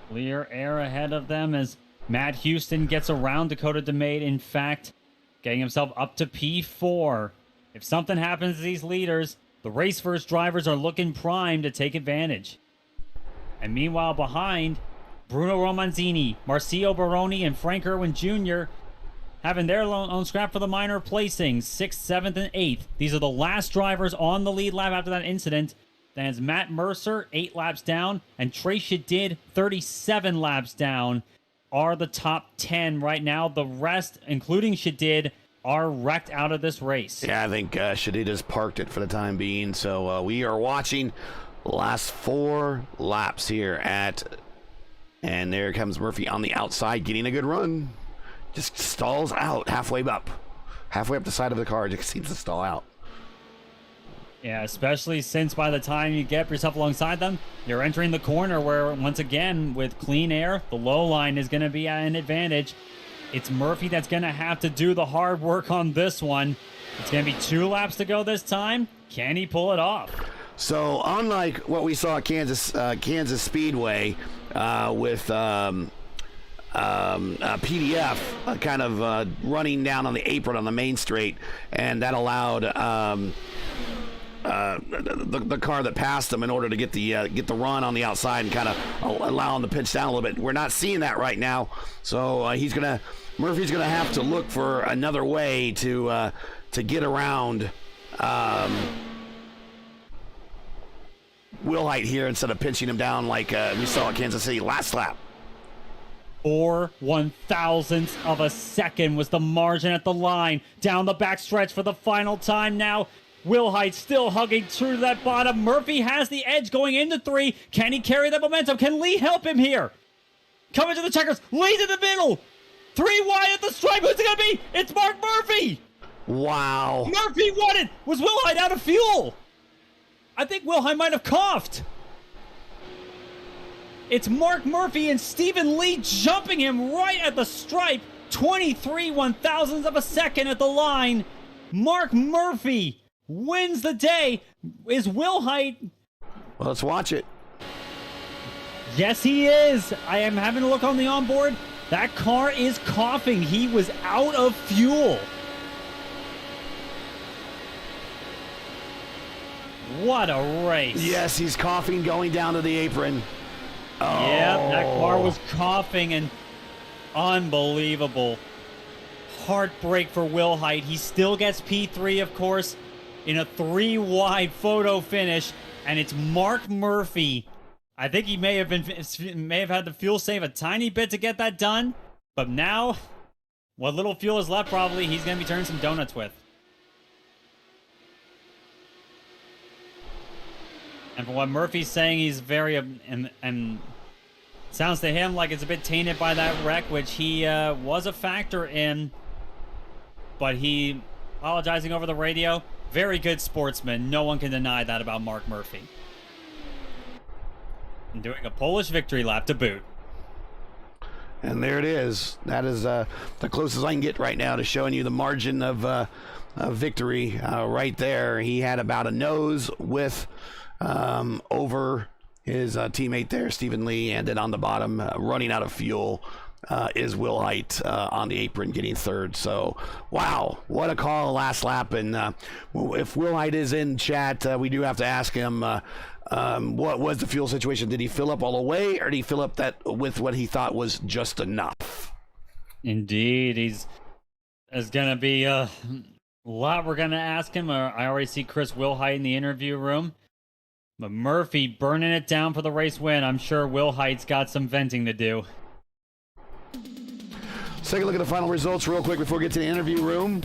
Clear air ahead of them as Matt Houston gets around Dakota DeMate. In fact, getting himself up to P4. If something happens to these leaders, the race first drivers are looking primed to take advantage. And meanwhile behind, Bruno Romanzini, Marcio Baroni, and Frank Irwin Jr. having their own scrap for the minor placings, 6th, 7th, and 8th. These are the last drivers on the lead lap after that incident. Then it's Matt Mercer, 8 laps down, and Trey Shadid, 37 laps down, are the top 10 right now. The rest, including Shadid, are wrecked out of this race. Yeah, I think Shadid has parked it for the time being. So we are watching Last 4 laps here and there comes Murphy on the outside, getting a good run. Just stalls out halfway up the side of the car. Just seems to stall out. Yeah, especially since by the time you get yourself alongside them, you're entering the corner where, once again, with clean air, the low line is going to be at an advantage. It's Murphy that's going to have to do the hard work on this one. It's going to be 2 laps to go this time. Can he pull it off? So, unlike what we saw at Kansas Speedway with PDF kind of running down on the apron on the main straight, and that allowed the car that passed him in order to get the run on the outside and kind of allow him to pitch down a little bit. We're not seeing that right now, so Murphy's gonna have to look for another way to get around Will Height here instead of pinching him down like we saw at Kansas City last lap. 4 1,000ths of a second was the margin at the line. Down the backstretch for the final time now. Will Height still hugging through that bottom. Murphy has the edge going into 3. Can he carry that momentum? Can Lee help him here? Coming to the checkers. Lee to the middle. 3 wide at the stripe. Who's it going to be? It's Mark Murphy. Wow. Murphy won it. Was Will Height out of fuel? I think Will Height might have coughed. It's Mark Murphy and Stephen Lee jumping him right at the stripe. 23 1,000ths of a second at the line. Mark Murphy wins the day. Is Will Height? Well, let's watch it. Yes, he is. I am having a look on the onboard. That car is coughing. He was out of fuel. What a race. Yes, he's coughing going down to the apron. Oh. Yeah, that car was coughing, and unbelievable. Heartbreak for Will Height. He still gets P3, of course, in a 3 wide photo finish, and it's Mark Murphy. I think he may have had the fuel save a tiny bit to get that done, but now, what little fuel is left, probably he's going to be turning some donuts with. And from what Murphy's saying, he's very, and sounds to him like it's a bit tainted by that wreck, which he was a factor in. But he, apologizing over the radio, very good sportsman. No one can deny that about Mark Murphy. And doing a Polish victory lap to boot. And there it is. That is the closest I can get right now to showing you the margin of victory right there. He had about a nose width over his teammate there, Stephen Lee, and then on the bottom, running out of fuel, is Will Height on the apron getting 3rd. So, wow, what a call last lap. And if Will Height is in chat, we do have to ask him what was the fuel situation. Did he fill up all the way, or did he fill up that with what he thought was just enough? Indeed, there's going to be a lot we're going to ask him. I already see Chris Will Height in the interview room. But Murphy burning it down for the race win. I'm sure Will Height's got some venting to do. Let's take a look at the final results real quick before we get to the interview room.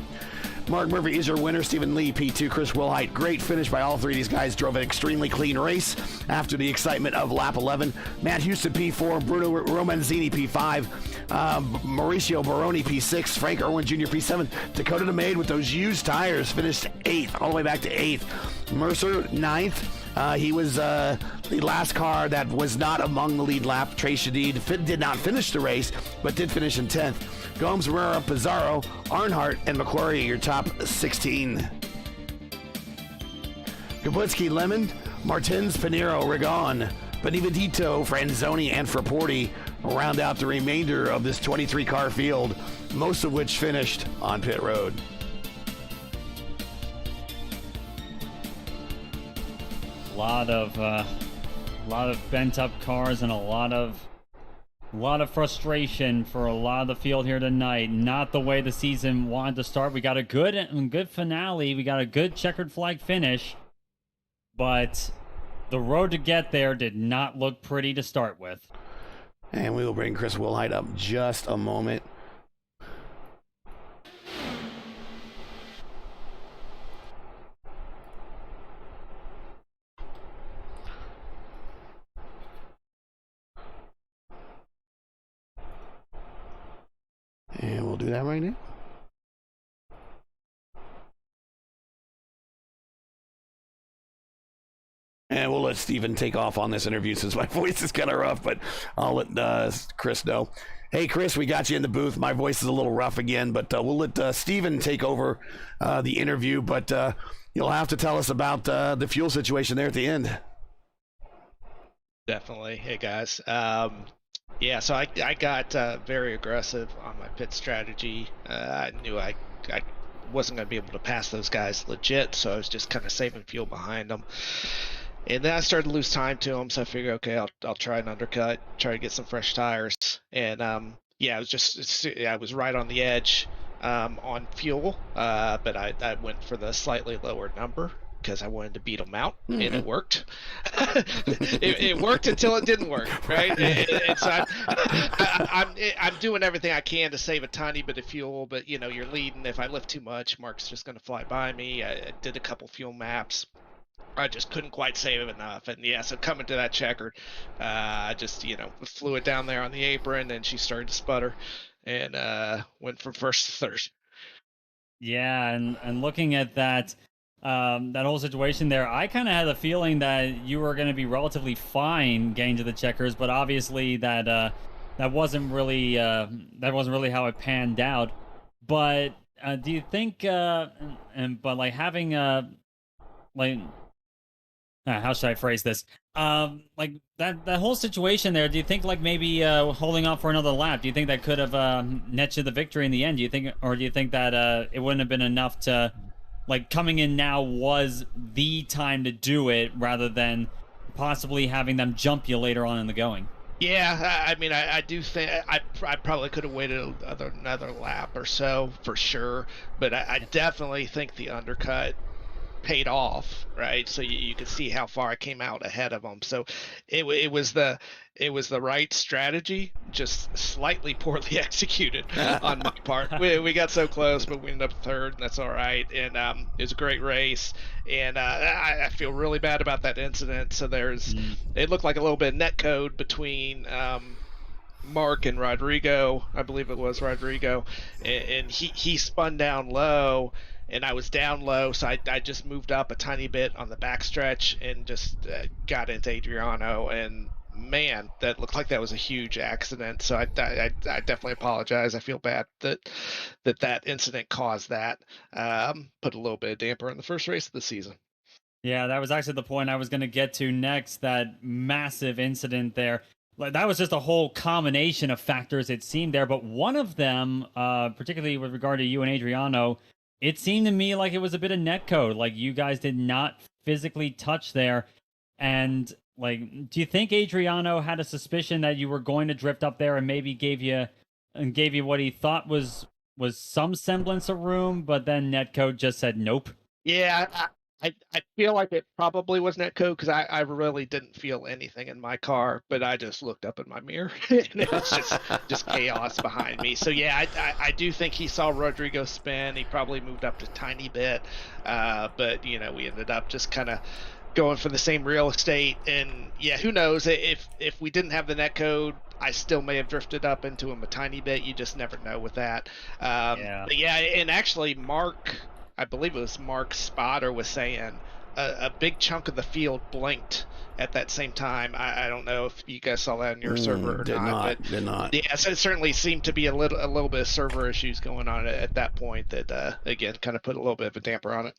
Mark Murphy is your winner. Stephen Lee, P2. Chris Will Height. Great finish by all 3 of these guys. Drove an extremely clean race after the excitement of lap 11. Matt Houston, P4. Bruno Romanzini, P5. Mauricio Baroni, P6. Frank Irwin Jr., P7. Dakota DeMade with those used tires finished 8th, all the way back to 8th. Mercer, 9th. He was the last car that was not among the lead lap. Trey Shadid did not finish the race, but did finish in 10th. Gomes, Herrera, Pizarro, Arnhart, and McQuarrie, your top 16. Kaplitsky, Lemon, Martins, Pinero, Rigon, Benevedito, Franzoni, and Fraporti round out the remainder of this 23-car field, most of which finished on pit road. A lot of bent up cars and a lot of frustration for a lot of the field here tonight. Not the way the season wanted to start. We got a good finale. We got a good checkered flag finish, but the road to get there did not look pretty to start with. And we will bring Chris Will Height up just a moment. do that right now. And we'll let Steven take off on this interview since my voice is kind of rough, but I'll let Chris know. Hey, Chris, we got you in the booth. My voice is a little rough again, but we'll let Steven take over the interview. But you'll have to tell us about the fuel situation there at the end. Definitely. Hey, guys. Yeah, so I got very aggressive on my pit strategy. I knew I wasn't going to be able to pass those guys legit, so I was just kind of saving fuel behind them. And then I started to lose time to them, so I figured, okay, I'll try an undercut, try to get some fresh tires. And yeah, I was right on the edge on fuel, but I went for the slightly lower number because I wanted to beat them out, and it worked. it worked until it didn't work, right? And so I'm doing everything I can to save a tiny bit of fuel, but you're leading. If I lift too much, Mark's just going to fly by me. I did a couple fuel maps. I just couldn't quite save enough, and yeah, so coming to that checkered, I just flew it down there on the apron, and she started to sputter, and went from first to third. Yeah, and looking at that whole situation there, I kind of had a feeling that you were going to be relatively fine getting to the checkers, but obviously that wasn't really how it panned out. But do you think but having how should I phrase this? Like that whole situation there, do you think maybe holding off for another lap, do you think that could have net you the victory in the end? Do you think that it wouldn't have been enough to coming in now was the time to do it rather than possibly having them jump you later on in the going? Yeah, I mean, I do think I probably could have waited another lap or so for sure, but I definitely think the undercut paid off, right? So you could see how far I came out ahead of them. So it was the right strategy, just slightly poorly executed on my part. We got so close, but we ended up third, and that's all right. And it was a great race, and I feel really bad about that incident. So it looked like a little bit of net code between Mark and Rodrigo. I believe it was Rodrigo, and he spun down low, and I was down low, so I just moved up a tiny bit on the backstretch and just got into Adriano, and man, that looked like that was a huge accident. So I definitely apologize. I feel bad that incident caused that. Put a little bit of damper in the first race of the season. Yeah, that was actually the point I was going to get to next, that massive incident there. That was just a whole combination of factors, it seemed there, but one of them, particularly with regard to you and Adriano, it seemed to me like it was a bit of netcode. Like you guys did not physically touch there. And do you think Adriano had a suspicion that you were going to drift up there and maybe gave you what he thought was some semblance of room, but then netcode just said nope? Yeah, I feel like it probably was netcode because I really didn't feel anything in my car, but I just looked up in my mirror and it was just chaos behind me. So yeah, I do think he saw Rodrigo spin. He probably moved up a tiny bit, but we ended up just kind of going for the same real estate. And yeah, who knows if we didn't have the netcode, I still may have drifted up into him a tiny bit. You just never know with that. But yeah, and actually Mark, I believe it was Mark's spotter, was saying a big chunk of the field blinked at that same time. I don't know if you guys saw that on your server or not. Did not. Yeah, so it certainly seemed to be a little bit of server issues going on at that point that, again, kind of put a little bit of a damper on it.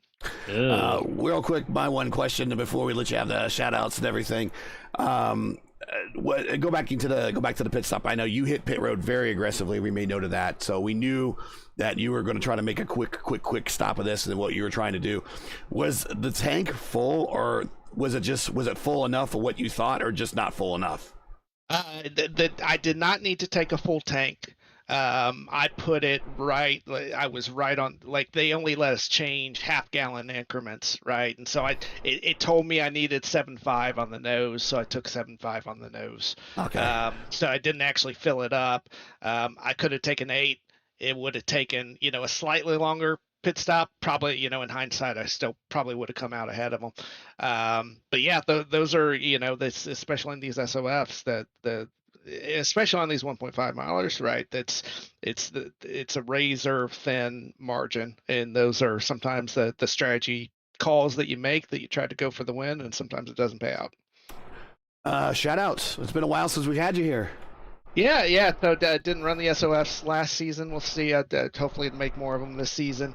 Real quick, my one question before we let you have the shout outs and everything. Go back to the pit stop. I know you hit pit road very aggressively. We made note of that, so we knew that you were going to try to make a quick stop of this and what you were trying to do. Was the tank full, or was it full enough for what you thought, or just not full enough? I did not need to take a full tank. I put it right. I was right on. They only let us change half-gallon increments, right? And so it told me I needed 7.5 on the nose, so I took 7.5 on the nose. Okay. So I didn't actually fill it up. I could have taken 8. It would have taken a slightly longer pit stop. Probably in hindsight, I still probably would have come out ahead of them. But yeah, those are this, especially in these SOFs, that especially on these 1.5 milers, right? It's a razor thin margin, and those are sometimes the strategy calls that you make, that you try to go for the win, and sometimes it doesn't pay out. Shout outs. It's been a while since we had you here. Yeah. So didn't run the SOFs last season. We'll see. Hopefully make more of them this season.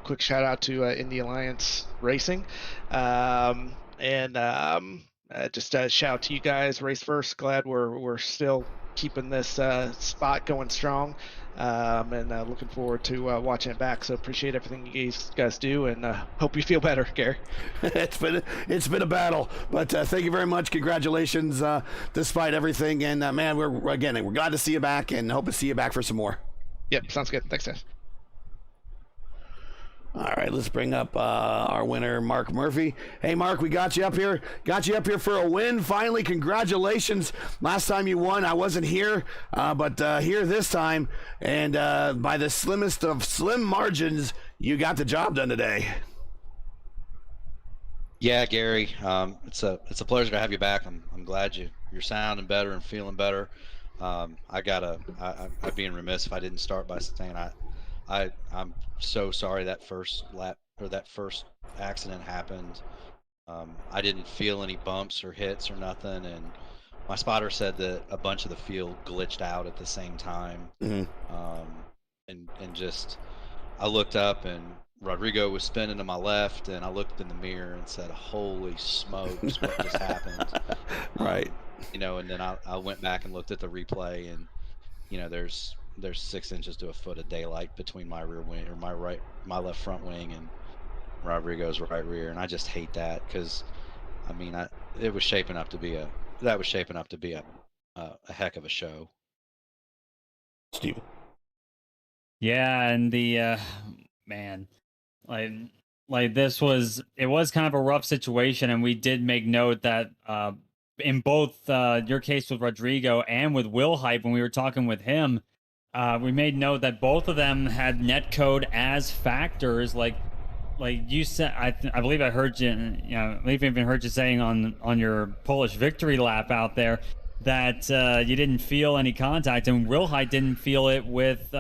Quick shout out to Indy Alliance Racing, and just a shout out to you guys. Race First. Glad we're still keeping this spot going strong, and looking forward to watching it back. So appreciate everything you guys do, and hope you feel better, Gary. It's been a battle, but thank you very much. Congratulations, despite everything, and man, we're glad to see you back, and hope to see you back for some more. Yep, sounds good. Thanks, guys. All right, let's bring up our winner, Mark Murphy. Hey, Mark, we got you up here. Got you up here for a win. Finally, congratulations. Last time you won, I wasn't here, but here this time. And by the slimmest of slim margins, you got the job done today. Yeah, Gary, it's a pleasure to have you back. I'm glad you're sounding better and feeling better. I'd be remiss if I didn't start by saying I'm so sorry that first lap or that first accident happened. I didn't feel any bumps or hits or nothing, and my spotter said that a bunch of the field glitched out at the same time. Mm-hmm. And just I looked up and Rodrigo was spinning to my left, and I looked in the mirror and said, "Holy smokes, what just happened?" Right. And then I went back and looked at the replay, and there's 6 inches to a foot of daylight between my rear wing, or my left front wing, and Rodrigo's right rear, and I just hate that, because it was shaping up to be a heck of a show. Steven. Yeah, and the man, like this was kind of a rough situation, and we did make note that in both your case with Rodrigo and with Will Hype, when we were talking with him, we made note that both of them had netcode as factors. Like you said, I believe I heard you. I believe I even heard you saying on your Polish victory lap out there that you didn't feel any contact, and Will Hype didn't feel it with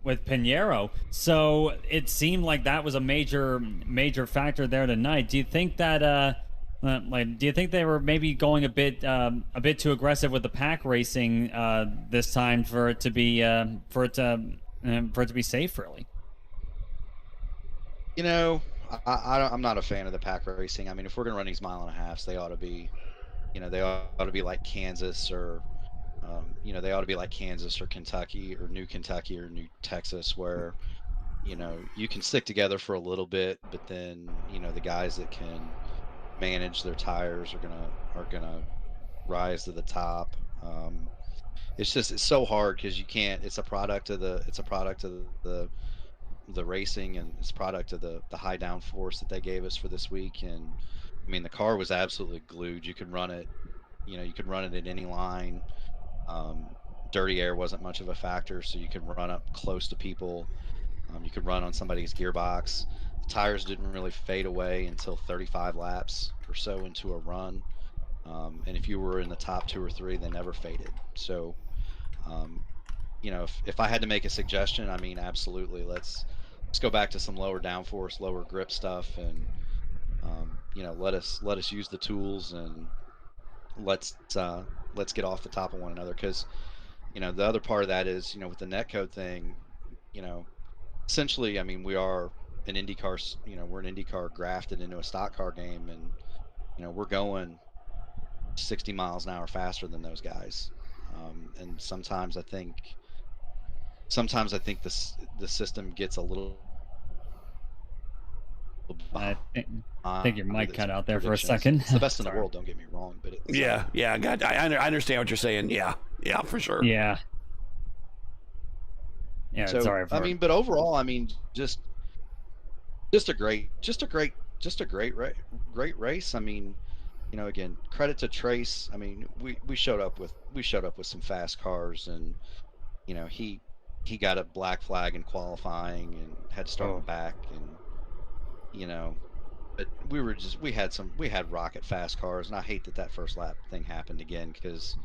Pinheiro. So it seemed like that was a major factor there tonight. Do you think that do you think they were maybe going a bit too aggressive with the pack racing this time for it to be safe, really? I'm not a fan of the pack racing. I mean, if we're gonna run these mile and a halves, they ought to be, they ought to be like Kansas, or they ought to be like Kansas or Kentucky or New Kentucky or New Texas, where you can stick together for a little bit, but then the guys that can manage their tires are gonna rise to the top. It's so hard, because you can't. It's a product of the racing, and it's a product of the high downforce that they gave us for this week. And I mean, the car was absolutely glued. You could run it, you could run it at any line. Dirty air wasn't much of a factor, so you could run up close to people. You could run on somebody's gearbox. The tires didn't really fade away until 35 laps or so into a run. And if you were in the top 2 or 3, they never faded. So, if I had to make a suggestion, I mean, absolutely, let's go back to some lower downforce, lower grip stuff, and let us use the tools, and let's get off the top of one another. Because the other part of that is, with the netcode thing, essentially, I mean, we are an IndyCar, we're an IndyCar grafted into a stock car game, and we're going 60 miles an hour faster than those guys. And sometimes I think the system gets a little. I think your mic cut out there for a second. It's the best in the world, don't get me wrong, but it's, I understand what you're saying. Yeah, for sure. Yeah. So, sorry. But overall, just a great race. I mean, again, credit to Trace. I mean, we showed up with some fast cars, and he got a black flag in qualifying and had to start back, and but we had rocket fast cars, and I hate that first lap thing happened again because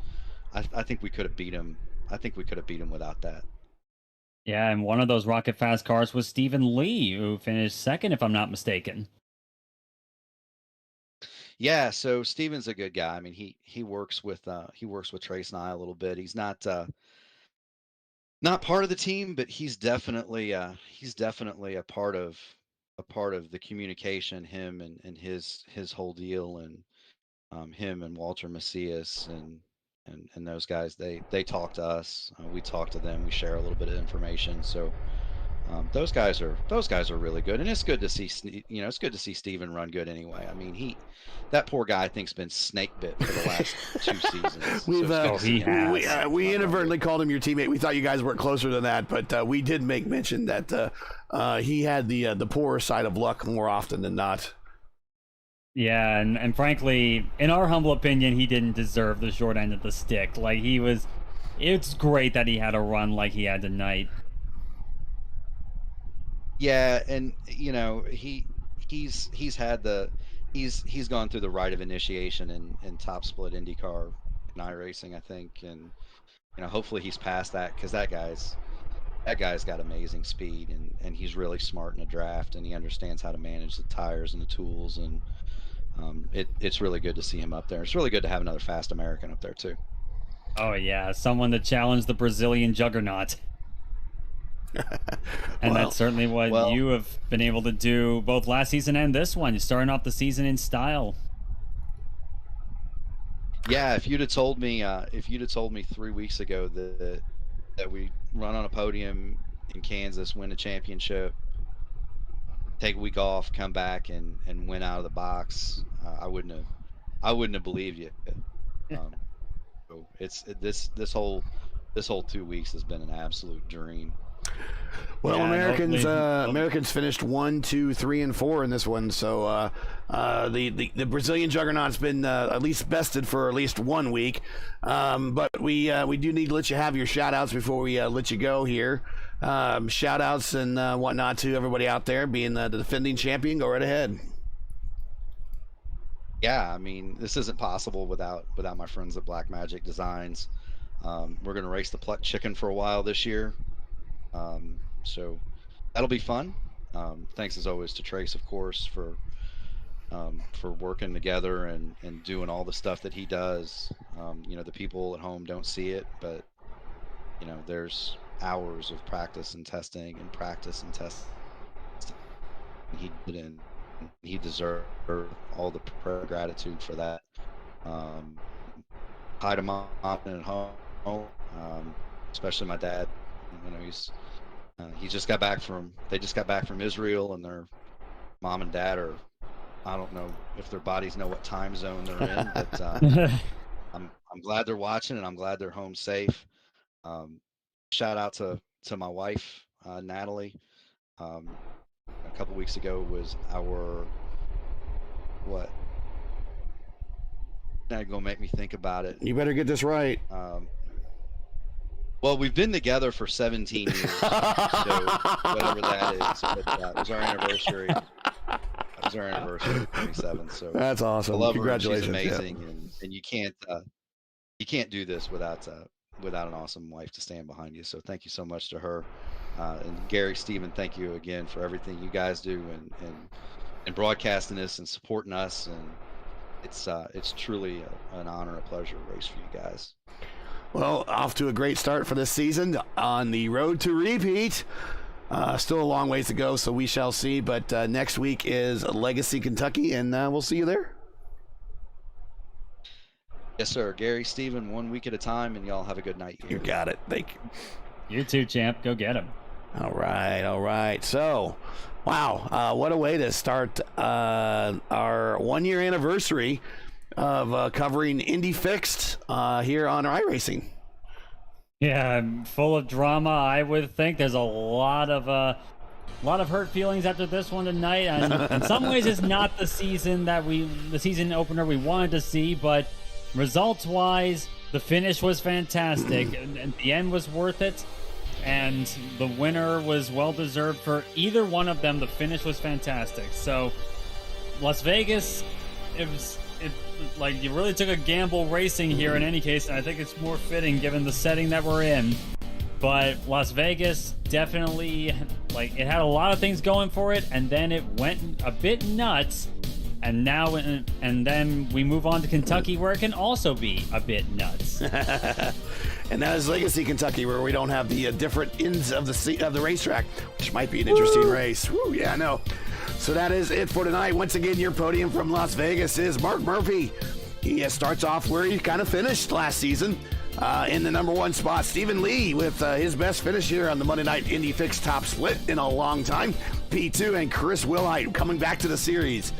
I think we could have beat him. I think we could have beat him without that. Yeah, and one of those rocket fast cars was Stephen Lee, who finished second, if I'm not mistaken. Yeah, so Steven's a good guy. I mean, he works with Trace and I a little bit. He's not part of the team, but he's definitely a part of the communication. Him and his whole deal, and him and Walter Macias and those guys. They talk to us. We talk to them. We share a little bit of information. So those guys are really good, and it's good to see it's good to see Steven run good anyway. I mean, that poor guy I think's been snake bit for the last 2 seasons. We inadvertently called him your teammate. We thought you guys were closer than that, but we did make mention that he had the poorer side of luck more often than not. Yeah, and frankly, in our humble opinion, he didn't deserve the short end of the stick. Like, it's great that he had a run like he had tonight. Yeah, and he's gone through the rite of initiation in top split IndyCar and iRacing, I think, and hopefully he's past that, because that guy's got amazing speed, and he's really smart in a draft, and he understands how to manage the tires and the tools, and it's really good to see him up there. It's really good to have another fast American up there too. Oh yeah, someone to challenge the Brazilian juggernaut. And that's certainly what you have been able to do both last season and this one. You're starting off the season in style. Yeah, if you'd have told me 3 weeks ago that we run on a podium in Kansas, win a championship, take a week off, come back and win out of the box, I wouldn't have believed you. So this whole 2 weeks has been an absolute dream. Well, yeah, Americans finished 1, 2, 3, and 4 in this one. So the Brazilian juggernaut's been at least bested for at least 1 week. But we do need to let you have your shout outs before we let you go here. Shout outs and whatnot to everybody out there, being the defending champion. Go right ahead. Yeah, I mean, this isn't possible without my friends at Black Magic Designs. We're going to race the plucked chicken for a while this year. So that'll be fun. Thanks as always to Trace, of course, for working together and doing all the stuff that he does. The people at home don't see it, but there's hours of practice and testing and practice and test. He did it, and he deserved all the gratitude for that. Hi to mom and at home, especially my dad. He just got back from Israel, and their mom and dad are, I don't know if their bodies know what time zone they're in, but I'm glad they're watching, and I'm glad they're home safe. Shout out to my wife, Natalie. A couple weeks ago was our now you're gonna make me think about it. You better get this right. Well, we've been together for 17 years, so whatever that is. But it was our anniversary. It was our anniversary, 27. So that's awesome. I love Congratulations. her. She's amazing, and you can't do this without an awesome wife to stand behind you. So thank you so much to her. And Gary, Stephen, thank you again for everything you guys do and broadcasting this and supporting us. And it's truly an honor, a pleasure to race for you guys. Well, off to a great start for this season on the road to repeat. Still a long ways to go, so we shall see. But next week is Legacy, Kentucky, and we'll see you there. Yes, sir. Gary, Stephen, 1 week at a time, and y'all have a good night. You got it. Thank you. You too, champ. Go get him. All right. So, wow, what a way to start our 1 year anniversary of covering Indy Fixed here on iRacing. Yeah, full of drama. I would think there's a lot of hurt feelings after this one tonight. And in some ways, it's not the season opener we wanted to see, but results-wise, the finish was fantastic, and the end was worth it. And the winner was well deserved for either one of them. The finish was fantastic. So Las Vegas, like you really took a gamble racing here in any case, and I think it's more fitting given the setting that we're in. But Las Vegas definitely, like, it had a lot of things going for it, and then it went a bit nuts. And now, and then we move on to Kentucky, where it can also be a bit nuts. And that is Legacy, Kentucky, where we don't have the different ends of the racetrack, which might be an interesting race. Woo, yeah, I know. So that is it for tonight. Once again, your podium from Las Vegas is Mark Murphy. He starts off where he kind of finished last season, in the number 1 spot. Stephen Lee with his best finish here on the Monday Night Indy Fix Top Split in a long time. P2, and Chris Wilhite coming back to the series.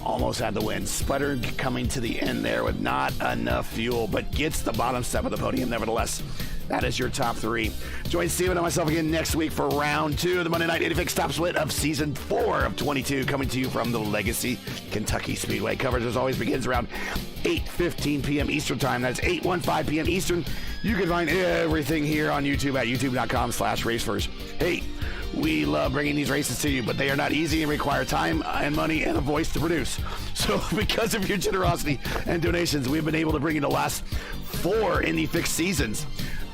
Almost had the win. Sputtered coming to the end there with not enough fuel, but gets the bottom step of the podium nevertheless. That is your top 3. Join Steven and myself again next week for round 2 of the Monday Night Indy Fix Top Split of season 4 of 22, coming to you from the Legacy Kentucky Speedway. Coverage as always begins around 8:15 p.m. Eastern Time. That's 8:15 p.m. Eastern. You can find everything here on YouTube at youtube.com/racefirst. Hey, we love bringing these races to you, but they are not easy and require time and money and a voice to produce. So because of your generosity and donations, we've been able to bring you the last 4 Indy Fix seasons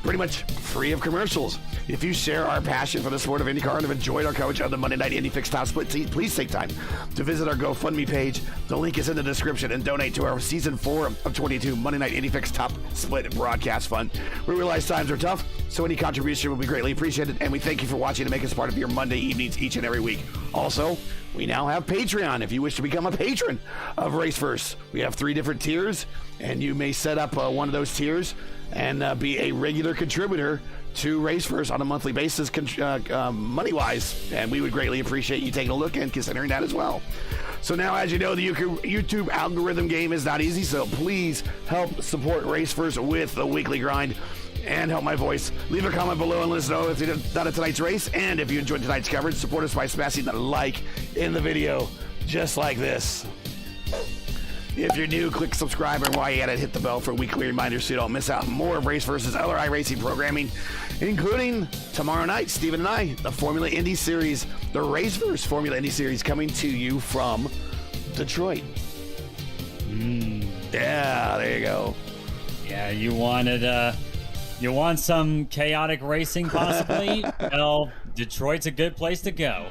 pretty much free of commercials. If you share our passion for the sport of IndyCar and have enjoyed our coverage of the Monday Night Indy Fix Top Split, please take time to visit our GoFundMe page. The link is in the description, and donate to our season 4 of 22 Monday Night Indy Fix Top Split broadcast fund. We realize times are tough, so any contribution will be greatly appreciated, and we thank you for watching and make us part of your Monday evenings each and every week. Also, we now have Patreon. If you wish to become a patron of Race First, we have 3 different tiers, and you may set up one of those tiers and be a regular contributor to Race First on a monthly basis, money-wise, and we would greatly appreciate you taking a look and considering that as well. So now, as you know, the YouTube algorithm game is not easy, so please help support Race First with the weekly grind and help my voice. Leave a comment below and let us know if you done at tonight's race, and if you enjoyed tonight's coverage, support us by smashing the like in the video, just like this. If you're new, click subscribe, and while you're at it, hit the bell for weekly reminders so you don't miss out on more of Race vs. other iRacing programming, including tomorrow night, Steven and I, the Formula Indy Series, the Race vs. Formula Indy Series, coming to you from Detroit. Yeah, there you go. Yeah, you want some chaotic racing possibly? Well, Detroit's a good place to go.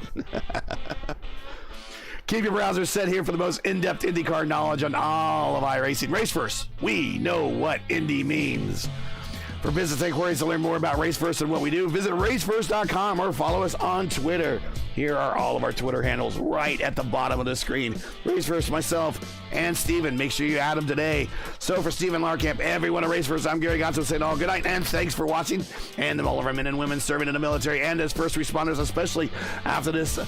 Keep your browsers set here for the most in-depth IndyCar knowledge on all of iRacing. Race First, we know what Indy means. For business inquiries to learn more about Race First and what we do, visit racefirst.com or follow us on Twitter. Here are all of our Twitter handles right at the bottom of the screen. Race First, myself, and Steven. Make sure you add them today. So for Steven Larkamp, everyone at Race First, I'm Gary Gatto saying all good night and thanks for watching. And all of our men and women serving in the military and as first responders, especially after this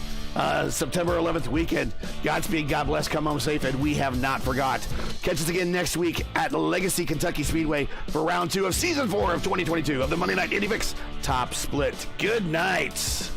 September 11th weekend. Godspeed, God bless, come home safe, and we have not forgot. Catch us again next week at Legacy Kentucky Speedway for round 2 of season 4 of 2022 of the Monday Night Indy Fix Top Split. Good night.